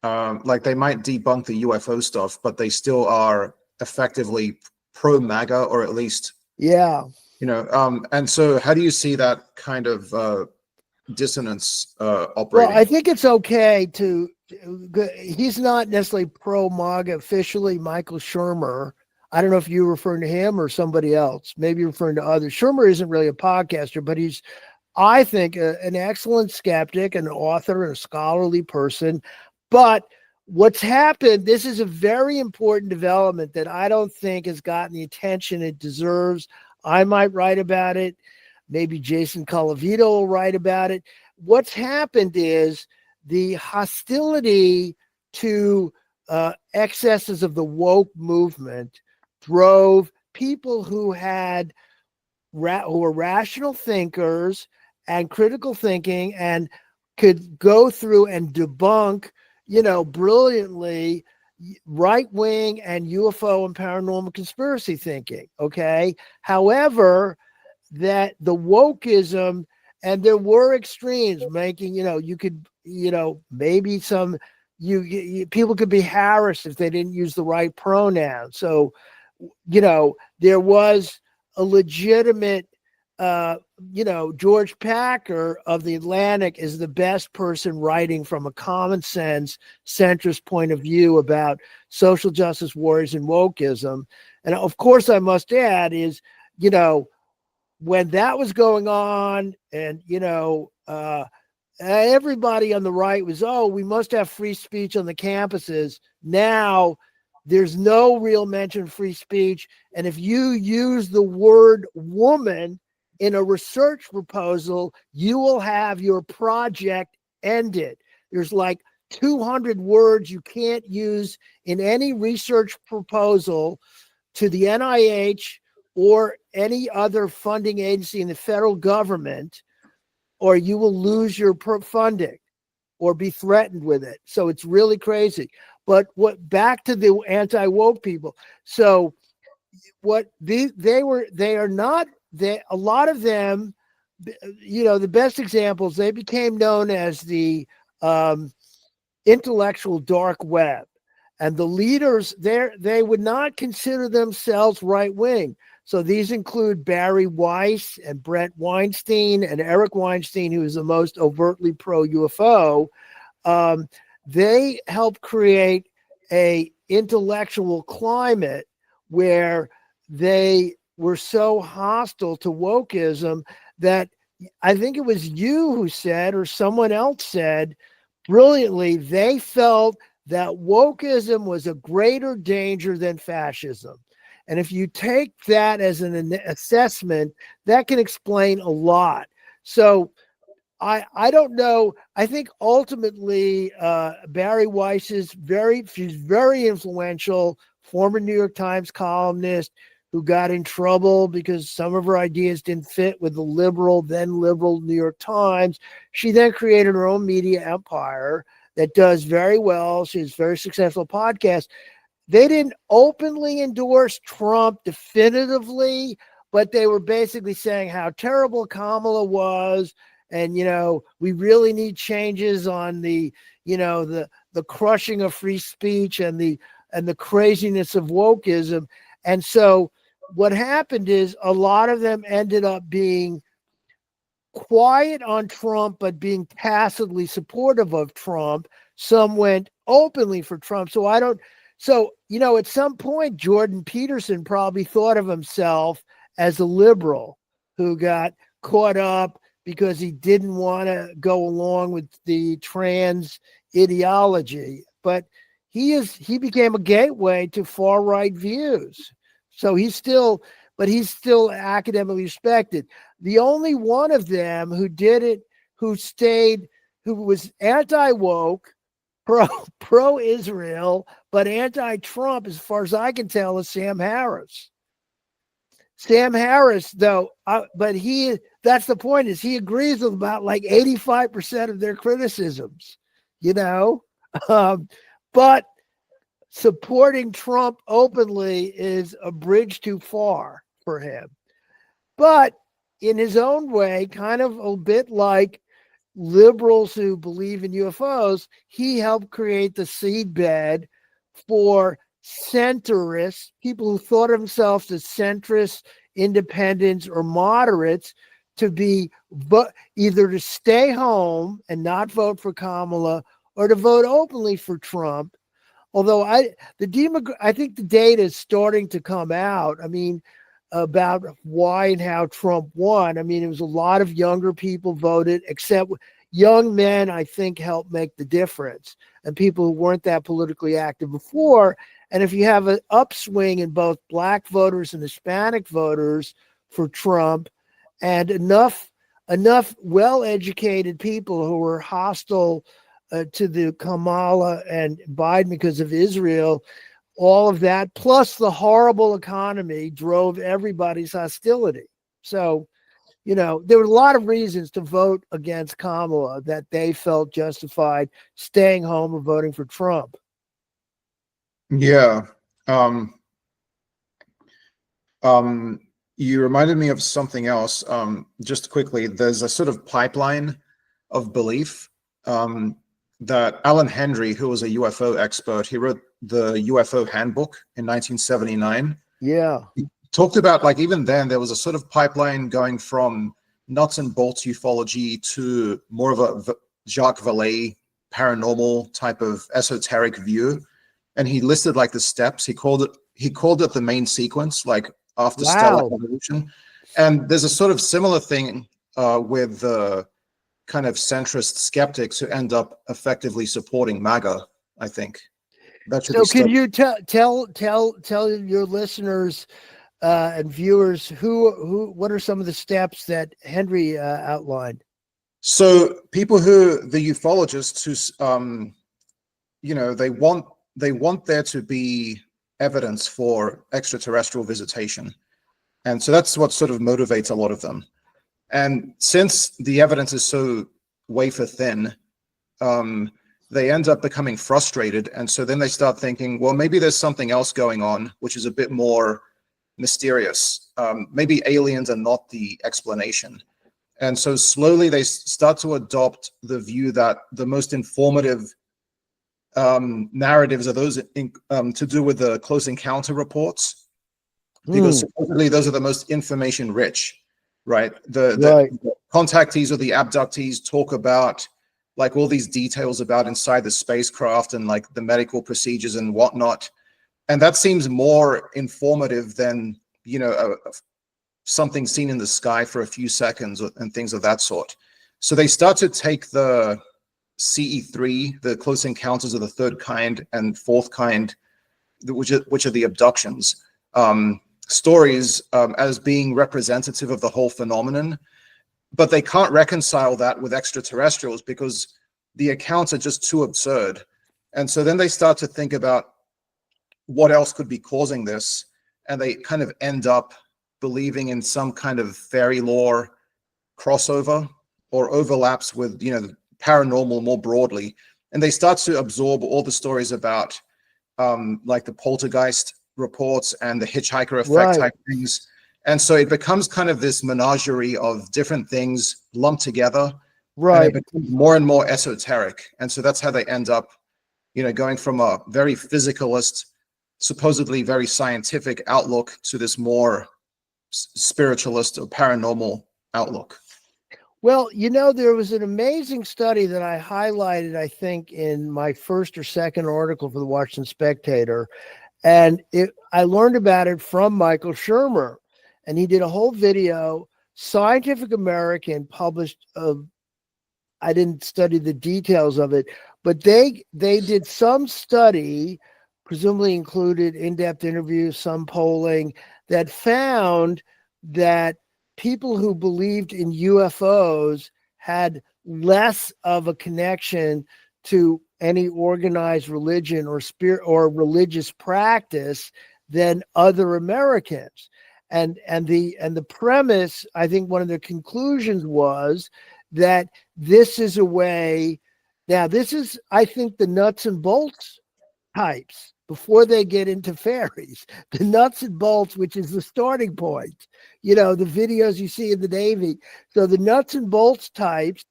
they might debunk the UFO stuff, but they still are effectively pro-MAGA, or at least, and so how do you see that kind of dissonance operating? Well, I think it's okay he's not necessarily pro-MAGA officially, Michael Shermer. I don't know if you're referring to him or somebody else. Maybe you're referring to others. Shermer isn't really a podcaster, but he's, I think, an excellent skeptic, an author, and a scholarly person. But what's happened, this is a very important development that I don't think has gotten the attention it deserves. I might write about it. Maybe Jason Colavito will write about it. What's happened is the hostility to excesses of the woke movement drove people who were rational thinkers and critical thinking and could go through and debunk, brilliantly right-wing and UFO and paranormal conspiracy thinking. Okay. However, that the wokeism, and there were extremes making, you could, maybe some, people could be harassed if they didn't use the right pronoun. So, there was a legitimate, George Packer of The Atlantic is the best person writing from a common sense centrist point of view about social justice warriors and wokeism. And of course, I must add is, when that was going on, and everybody on the right was, we must have free speech on the campuses. Now there's no real mention of free speech, and if you use the word woman in a research proposal, you will have your project ended. There's like 200 words you can't use in any research proposal to the NIH or any other funding agency in the federal government, or you will lose your funding or be threatened with it. So it's really crazy. But back to the anti-woke people. So what a lot of them the best examples, they became known as the intellectual dark web. And the leaders there, they would not consider themselves right wing. So these include Barry Weiss and Brett Weinstein and Eric Weinstein, who is the most overtly pro UFO. They helped create a intellectual climate where they were so hostile to wokeism that I think it was you who said, or someone else said brilliantly, they felt that wokeism was a greater danger than fascism. And if you take that as an assessment, that can explain a lot. So I don't know. I think ultimately Barry Weiss she's very influential, former New York Times columnist who got in trouble because some of her ideas didn't fit with the then liberal New York Times. She then created her own media empire that does very well. She has a very successful podcast. They didn't openly endorse Trump definitively, but they were basically saying how terrible Kamala was. And, we really need changes on the crushing of free speech and the craziness of wokeism. And so what happened is a lot of them ended up being quiet on Trump, but being tacitly supportive of Trump. Some went openly for Trump. So at some point, Jordan Peterson probably thought of himself as a liberal who got caught up because he didn't want to go along with the trans ideology. But he became a gateway to far right views. So he's still academically respected. The only one of them who did it, who was anti-woke, pro-Israel, but anti-Trump, as far as I can tell, is Sam Harris. Sam Harris, though, that's the point, is he agrees with about like 85% of their criticisms, but supporting Trump openly is a bridge too far for him. But in his own way, kind of a bit like liberals who believe in UFOs, he helped create the seedbed for centrists, people who thought of themselves as centrists, independents, or moderates, to be either to stay home and not vote for Kamala or to vote openly for Trump. Although I think the data is starting to come out. I mean, about why and how Trump won. I mean, it was a lot of younger people voted, except young men, I think, helped make the difference, and people who weren't that politically active before. And if you have an upswing in both Black voters and Hispanic voters for Trump, and enough well-educated people who were hostile to the Kamala and Biden because of Israel, all of that, plus the horrible economy, drove everybody's hostility. So, there were a lot of reasons to vote against Kamala that they felt justified staying home or voting for Trump. Yeah. You reminded me of something else. Just quickly, there's a sort of pipeline of belief that Alan Henry, who was a UFO expert, he wrote the UFO handbook in 1979. Yeah. He talked about, like, even then there was a sort of pipeline going from nuts and bolts ufology to more of a Jacques Vallee paranormal type of esoteric view. And he listed like the steps. He called it the main sequence, like after stellar evolution. And there's a sort of similar thing with the kind of centrist skeptics who end up effectively supporting MAGA, I think. So can you tell your listeners and viewers what are some of the steps that Henry outlined? So the ufologists who they want there to be evidence for extraterrestrial visitation. And so that's what sort of motivates a lot of them. And since the evidence is so wafer thin, they end up becoming frustrated. And so then they start thinking, well, maybe there's something else going on, which is a bit more mysterious. Maybe aliens are not the explanation. And so slowly they start to adopt the view that the most informative narratives are those to do with the close encounter reports, because supposedly those are the most information rich, right? The contactees or the abductees talk about like all these details about inside the spacecraft and like the medical procedures and whatnot. And that seems more informative than, you know, something seen in the sky for a few seconds and things of that sort. So they start to take the CE3, the close encounters of the third kind and fourth kind, which are the abductions, stories as being representative of the whole phenomenon. But they can't reconcile that with extraterrestrials because the accounts are just too absurd. And so then they start to think about what else could be causing this. And they kind of end up believing in some kind of fairy lore crossover or overlaps with, you know, paranormal more broadly. And they start to absorb all the stories about like the poltergeist reports and the hitchhiker effect type things. And so it becomes kind of this menagerie of different things lumped together. And it becomes more and more esoteric. And so that's how they end up, you know, going from a very physicalist, supposedly very scientific outlook to this more spiritualist or paranormal outlook. Well, you know, there was an amazing study that I highlighted, I think, in my first or second article for the Washington Spectator. And I learned about it from Michael Shermer. And he did a whole video. Scientific American published, I didn't study the details of it, but they did some study, presumably included in-depth interviews, some polling, that found that people who believed in UFOs had less of a connection to any organized religion or spirit or religious practice than other Americans. And the premise, I think one of the conclusions was that this is a way. Now, this is, I think, the nuts and bolts types before they get into fairies, the nuts and bolts, which is the starting point, you know, the videos you see in the Navy. So the nuts and bolts types,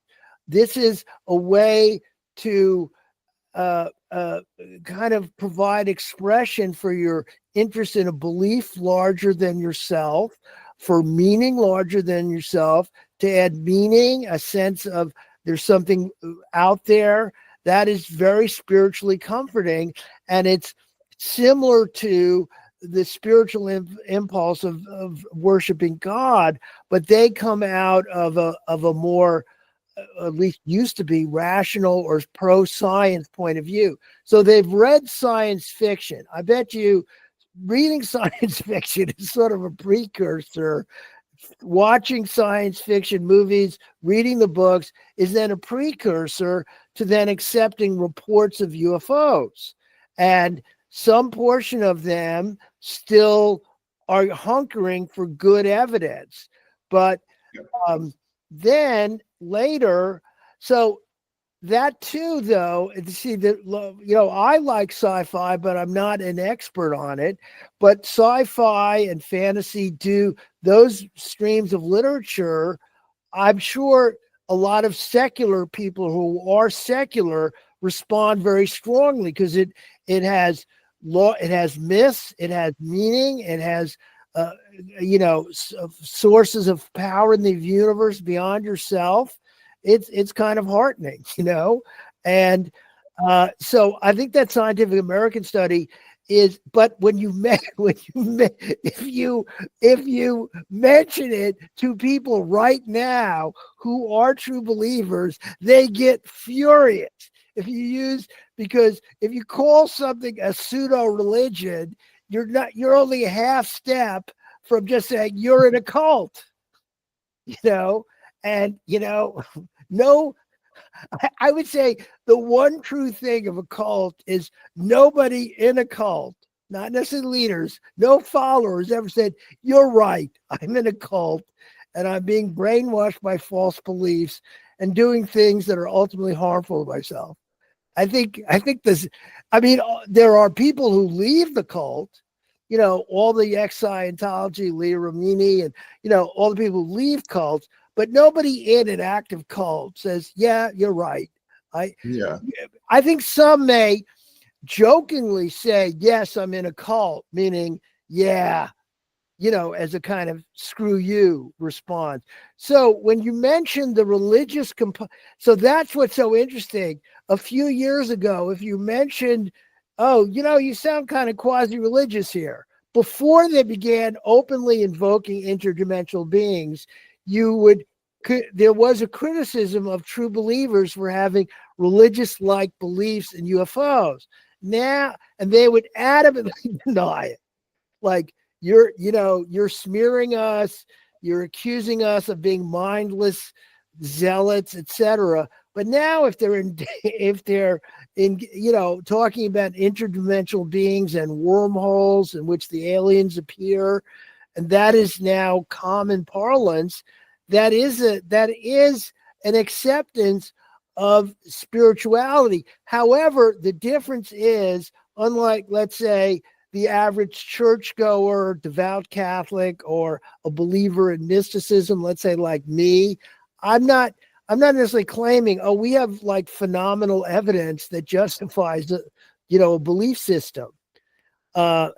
this is a way to kind of provide expression for your interest in a belief larger than yourself, for meaning larger than yourself, to add meaning, a sense of there's something out there that is very spiritually comforting. And it's similar to the spiritual impulse of worshiping God, but they come out of a more, at least used to be, rational or pro-science point of view. So they've read science fiction. I bet you reading science fiction is sort of a precursor. Watching science fiction movies, reading the books is then a precursor to then accepting reports of UFOs. And some portion of them still are hunkering for good evidence. But then later, so that too, though, see, that, you know, I like sci-fi, but I'm not an expert on it. But sci-fi and fantasy do those streams of literature. I'm sure a lot of secular people who are secular respond very strongly because it has law, it has myths, it has meaning, it has you know, sources of power in the universe beyond yourself. It's kind of heartening, you know. And so I think that Scientific American study is, but when you if you mention it to people right now who are true believers, they get furious. Because if you call something a pseudo religion, you're only a half step from just saying you're in a cult, you know. And you know, no, I would say the one true thing of a cult is nobody in a cult, not necessarily leaders, no followers ever said, you're right, I'm in a cult and I'm being brainwashed by false beliefs and doing things that are ultimately harmful to myself. I think this, I mean, there are people who leave the cult, you know, all the ex-Scientology, Leah Remini, and, you know, all the people who leave cults, but nobody in an active cult says, yeah, you're right. Yeah. I think some may jokingly say, yes, I'm in a cult, meaning, yeah, as a kind of screw you response. So when you mention the religious so that's what's so interesting. A few years ago, if you mentioned, oh, you sound kind of quasi-religious here, before they began openly invoking interdimensional beings, there was a criticism of true believers for having religious-like beliefs in UFOs. Now, and they would adamantly deny it. Like, you're smearing us, you're accusing us of being mindless zealots, etc. But now if they're in talking about interdimensional beings and wormholes in which the aliens appear, and that is now common parlance, that is an acceptance of spirituality. However, the difference is, unlike, let's say, the average churchgoer, devout Catholic, or a believer in mysticism, let's say like me, I'm not necessarily claiming, oh, we have like phenomenal evidence that justifies a belief system. But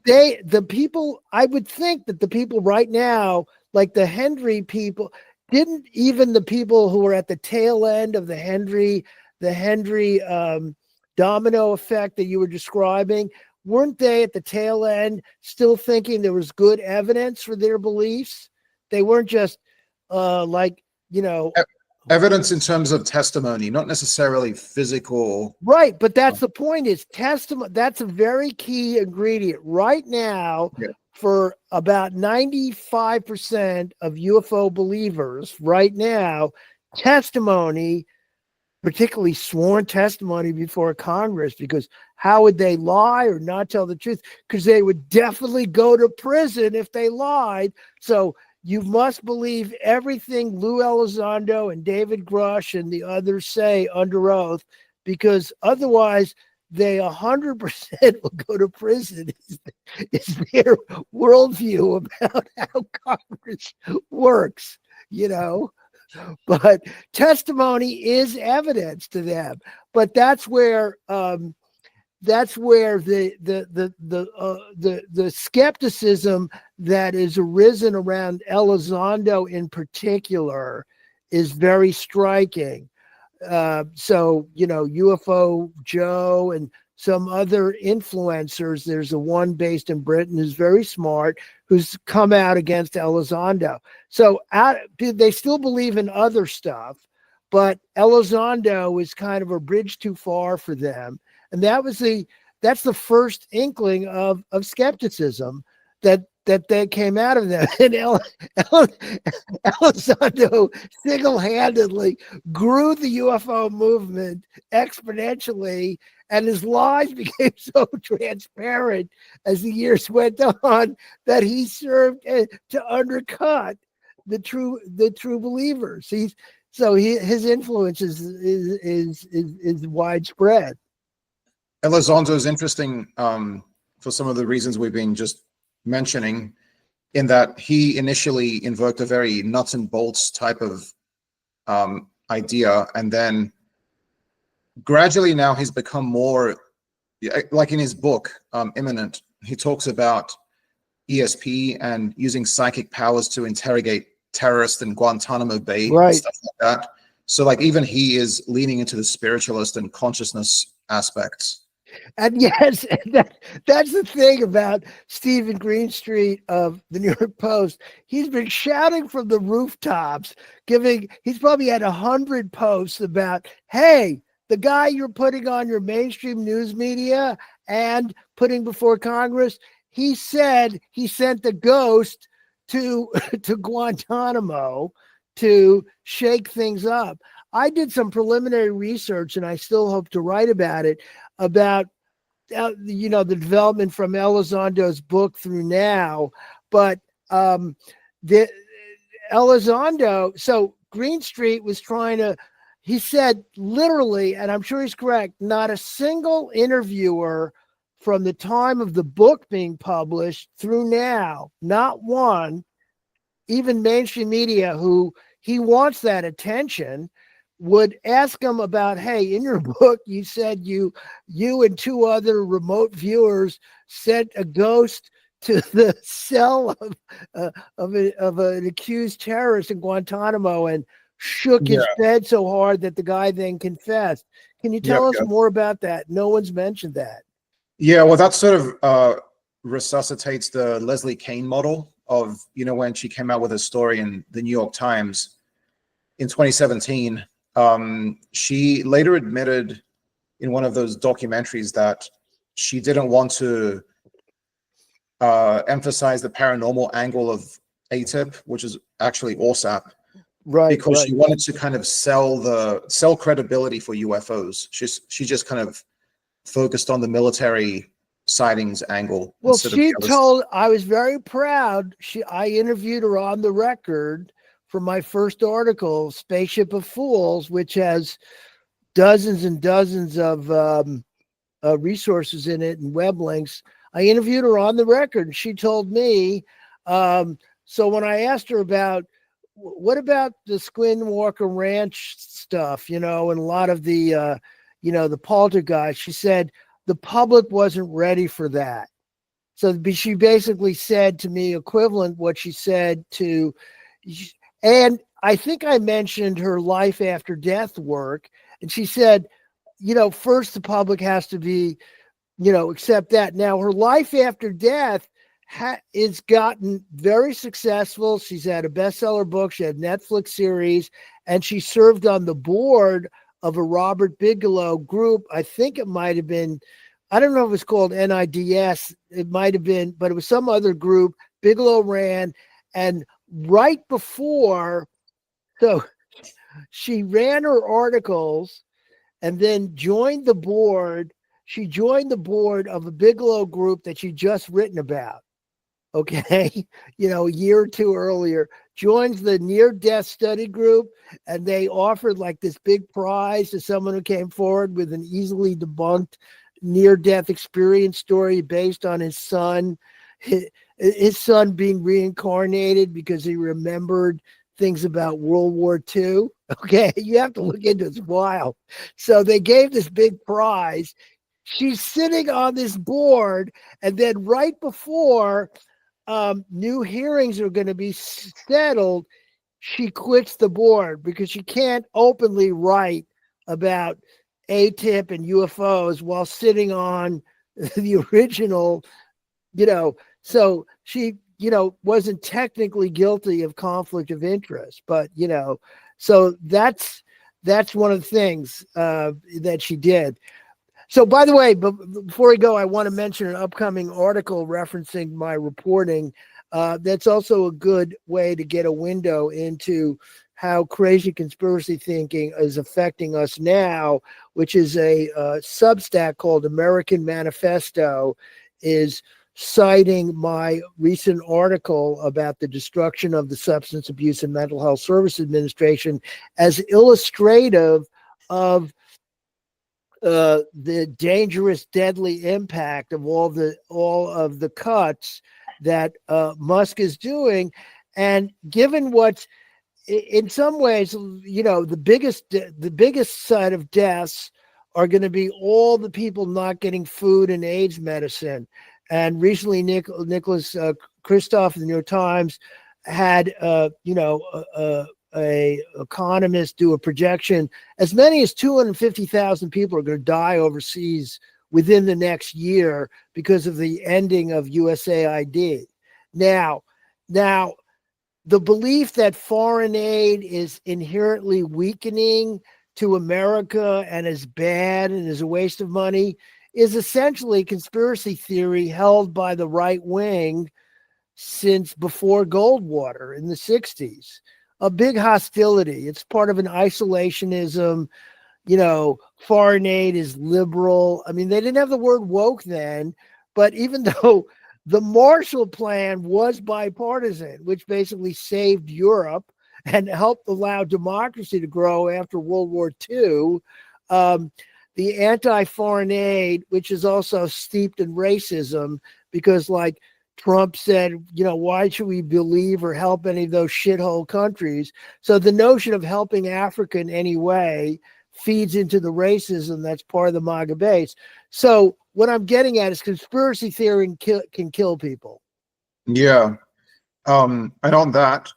the people, I would think that the people right now, like the Henry people, didn't even the people who were at the tail end of the Henry domino effect that you were describing, weren't they at the tail end still thinking there was good evidence for their beliefs? They weren't just evidence in terms of testimony, not necessarily physical. Right, but that's the point, is testimony. That's a very key ingredient right now. Yeah. For about 95% of UFO believers right now, testimony, particularly sworn testimony before Congress, because how would they lie or not tell the truth? Because they would definitely go to prison if they lied. So you must believe everything Lue Elizondo and David Grusch and the others say under oath, because otherwise they 100% will go to prison. Is their worldview about how Congress works, But testimony is evidence to them. But that's where the skepticism that is arisen around Elizondo in particular is very striking. So UFO Joe and some other influencers, there's a one based in Britain who's very smart, who's come out against Elizondo. So they still believe in other stuff, but Elizondo is kind of a bridge too far for them. And that's the first inkling of skepticism that came out of them. And Elizondo single-handedly grew the UFO movement exponentially, and his lies became so transparent as the years went on that he served to undercut the true believers. His influence is widespread. Elizondo is interesting for some of the reasons we've been just mentioning, in that he initially invoked a very nuts and bolts type of idea, and then gradually now he's become more, like in his book Imminent, he talks about ESP and using psychic powers to interrogate terrorists in Guantanamo Bay, right, and stuff like that. So like even he is leaning into the spiritualist and consciousness aspects. And yes, that's the thing about Stephen Greenstreet of the New York Post. He's been shouting from the rooftops, he's probably had 100 posts about, hey, the guy you're putting on your mainstream news media and putting before Congress, he said he sent the ghost to Guantanamo to shake things up. I did some preliminary research, and I still hope to write about it, about the development from Elizondo's book through now. But the Elizondo, so Greenstreet was trying to, he said literally, and I'm sure he's correct, not a single interviewer from the time of the book being published through now, not one, even mainstream media, who he wants that attention, would ask him about, hey, in your book, you said you and two other remote viewers sent a ghost to the cell of an accused terrorist in Guantanamo and shook his bed so hard that the guy then confessed. Can you tell us more about that? No one's mentioned that. Yeah, well, that sort of resuscitates the Leslie Kean model of, when she came out with a story in the New York Times in 2017. She later admitted in one of those documentaries that she didn't want to emphasize the paranormal angle of ATIP, which is actually ORSAP, because she wanted to kind of sell credibility for UFOs. She just kind of focused on the military sightings angle. Well, I was very proud. I interviewed her on the record for my first article, Spaceship of Fools, which has dozens and dozens of resources in it and web links. I interviewed her on the record, and she told me, so when I asked her about, what about the Skinwalker Ranch stuff, and a lot of the, the poltergeist, she said the public wasn't ready for that. So she basically said to me equivalent what she said to, and I think I mentioned her life after death work, and she said, first the public has to be, accept that. Now her life after death is gotten very successful. She's had a bestseller book. She had Netflix series, and she served on the board of a Robert Bigelow group. I think it might have been, I don't know if it was called NIDS. It might have been, but it was some other group Bigelow ran. And right before, so she ran her articles and then joined the board. She joined the board of a Bigelow group that she'd just written about. Okay. A year or two earlier, joins the near-death study group, and they offered like this big prize to someone who came forward with an easily debunked near-death experience story based on his son, his son being reincarnated because he remembered things about World War II. Okay, you have to look into it. It's wild. So they gave this big prize. She's sitting on this board, and then right before new hearings are going to be settled, she quits the board because she can't openly write about ATIP and UFOs while sitting on the original, so she, wasn't technically guilty of conflict of interest, but, so that's one of the things that she did. So, by the way, before we go, I want to mention an upcoming article referencing my reporting. That's also a good way to get a window into how crazy conspiracy thinking is affecting us now, which is a Substack called American Manifesto, is citing my recent article about the destruction of the Substance Abuse and Mental Health Services Administration as illustrative of the dangerous, deadly impact of all of the cuts that Musk is doing. And given what's in some ways, the biggest side of deaths are going to be all the people not getting food and AIDS medicine. And recently, Nicholas Kristof of the New York Times had, a economist do a projection. As many as 250,000 people are going to die overseas within the next year because of the ending of USAID. Now, the belief that foreign aid is inherently weakening to America and is bad and is a waste of money is essentially conspiracy theory held by the right wing since before Goldwater in the 60s. A big hostility. It's part of an isolationism. Foreign aid is liberal. I mean, they didn't have the word woke then, but even though the Marshall Plan was bipartisan, which basically saved Europe and helped allow democracy to grow after World War II, the anti-foreign aid, which is also steeped in racism, because like Trump said, why should we believe or help any of those shithole countries? So the notion of helping Africa in any way feeds into the racism that's part of the MAGA base. So what I'm getting at is conspiracy theory can kill people. Yeah. And on that,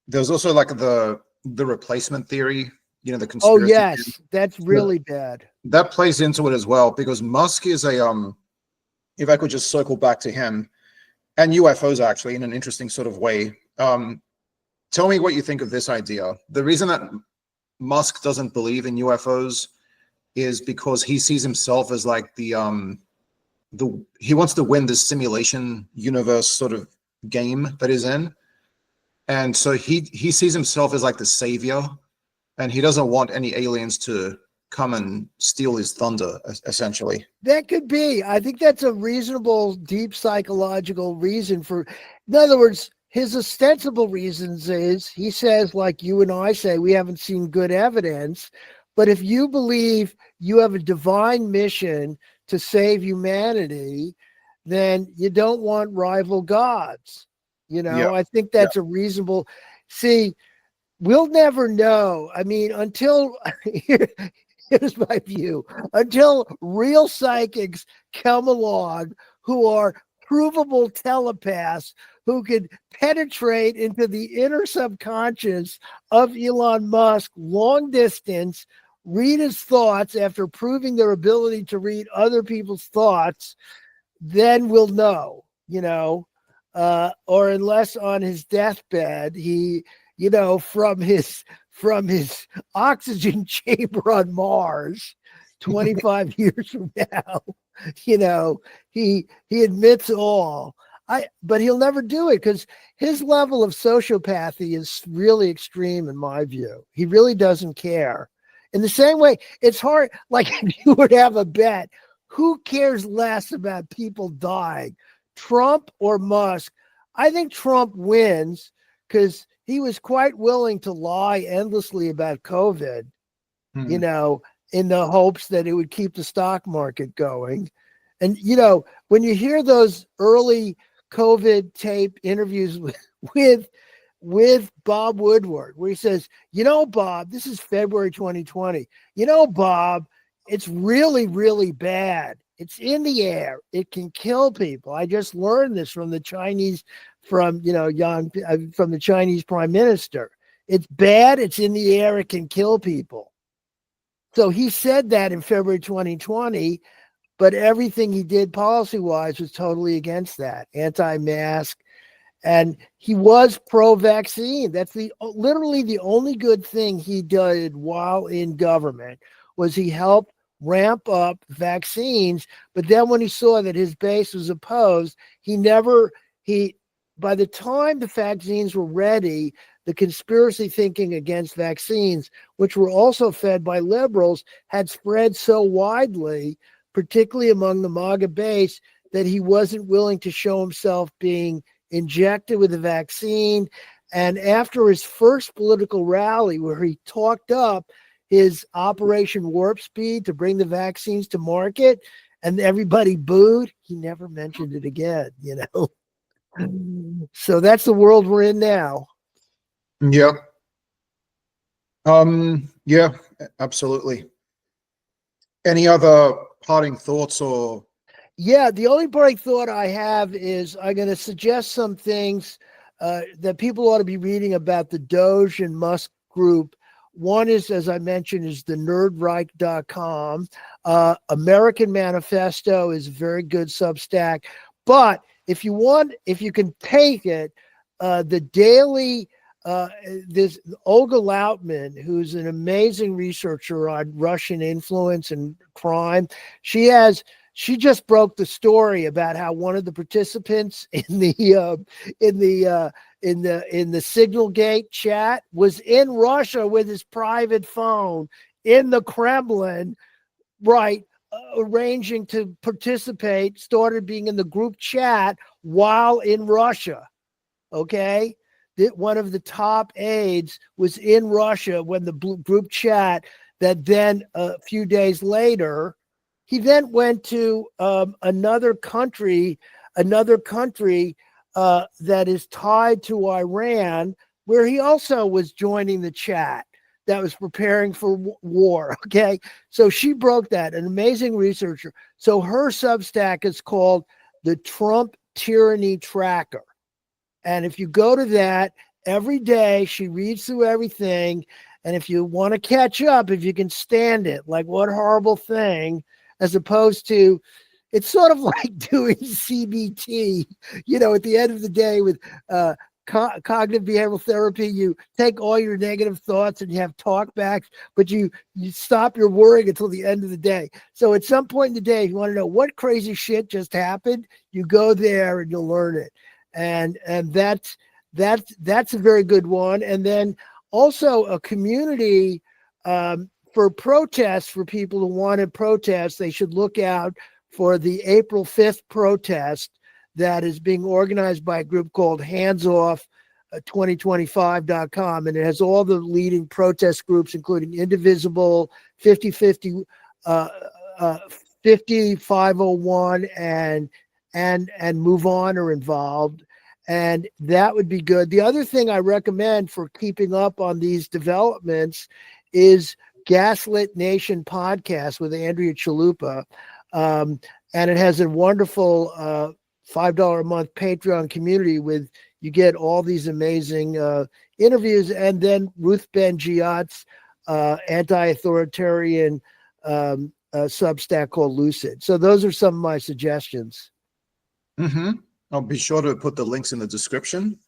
there's also like the replacement theory, the conspiracy. Oh yes, theory. that's really bad. That plays into it as well, because Musk is if I could just circle back to him and UFOs actually in an interesting sort of way. Tell me what you think of this idea. The reason that Musk doesn't believe in UFOs is because he sees himself as like he wants to win this simulation universe sort of game that he's in. And so he sees himself as like the savior, and he doesn't want any aliens to come and steal his thunder, essentially. That could be. I think that's a reasonable, deep psychological reason for, in other words, his ostensible reasons is, he says, like you and I say, we haven't seen good evidence, but if you believe you have a divine mission to save humanity, then you don't want rival gods. I think that's a reasonable, see, we'll never know. I mean, until, here's my view, until real psychics come along who are provable telepaths who could penetrate into the inner subconscious of Elon Musk long distance, read his thoughts after proving their ability to read other people's thoughts, then we'll know, or unless on his deathbed, he, from his oxygen chamber on Mars 25 years from now, he admits all. But he'll never do it because his level of sociopathy is really extreme in my view. He really doesn't care. In the same way, it's hard, like if you were to have a bet, who cares less about people dying, Trump or Musk? I think Trump wins because he was quite willing to lie endlessly about COVID, in the hopes that it would keep the stock market going. And, when you hear those early COVID tape interviews with Bob Woodward, where he says, Bob, this is February 2020, Bob, it's really, really bad. It's in the air. It can kill people. I just learned this from the Chinese, from the Chinese prime minister. It's bad. It's in the air. It can kill people. So he said that in February 2020, but everything he did policy-wise was totally against that, anti-mask. And he was pro-vaccine. That's literally the only good thing he did while in government was he helped ramp up vaccines. But then when he saw that his base was opposed, by the time the vaccines were ready, the conspiracy thinking against vaccines, which were also fed by liberals, had spread so widely, particularly among the MAGA base, that he wasn't willing to show himself being injected with a vaccine. And after his first political rally, where he talked up his Operation Warp Speed to bring the vaccines to market, and everybody booed, he never mentioned it again, So that's the world we're in now. Yeah. Yeah, absolutely. Any other parting thoughts or? Yeah, the only parting thought I have is I'm going to suggest some things that people ought to be reading about the Doge and Musk group. One is, as I mentioned, is the nerdreich.com. American Manifesto is a very good Substack. But if you can take it, the daily, this Olga Lautman, who's an amazing researcher on Russian influence and crime, she just broke the story about how one of the participants in the Signalgate chat was in Russia with his private phone in the Kremlin, right, arranging to participate, started being in the group chat while in Russia. Okay, one of the top aides was in Russia when the group chat. That then a few days later, he then went to another country, another country that is tied to Iran, where he also was joining the chat that was preparing for war. Okay. So she broke that, an amazing researcher. So her Substack is called the Trump Tyranny Tracker. And if you go to that every day, she reads through everything. And if you want to catch up, if you can stand it, like what horrible thing, as opposed to, it's sort of like doing CBT, at the end of the day with cognitive behavioral therapy. You take all your negative thoughts and you have talk backs, but you stop your worrying until the end of the day. So at some point in the day, if you want to know what crazy shit just happened, you go there and you'll learn it. And that's a very good one. And then also a community for protests, for people who want to protest. They should look out for the April 5th protest that is being organized by a group called handsoff2025.com. And it has all the leading protest groups, including Indivisible, 5050, 50501, and Move On are involved. And that would be good. The other thing I recommend for keeping up on these developments is Gaslit Nation podcast with Andrea Chalupa. And it has a wonderful $5 a month Patreon community with, you get all these amazing interviews, and then Ruth Ben-Ghiat's anti-authoritarian Substack called Lucid. So those are some of my suggestions. Mm-hmm. I'll be sure to put the links in the description.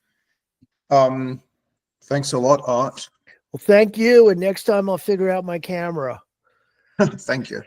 Thanks a lot, Art. Well, thank you. And next time I'll figure out my camera. Thank you.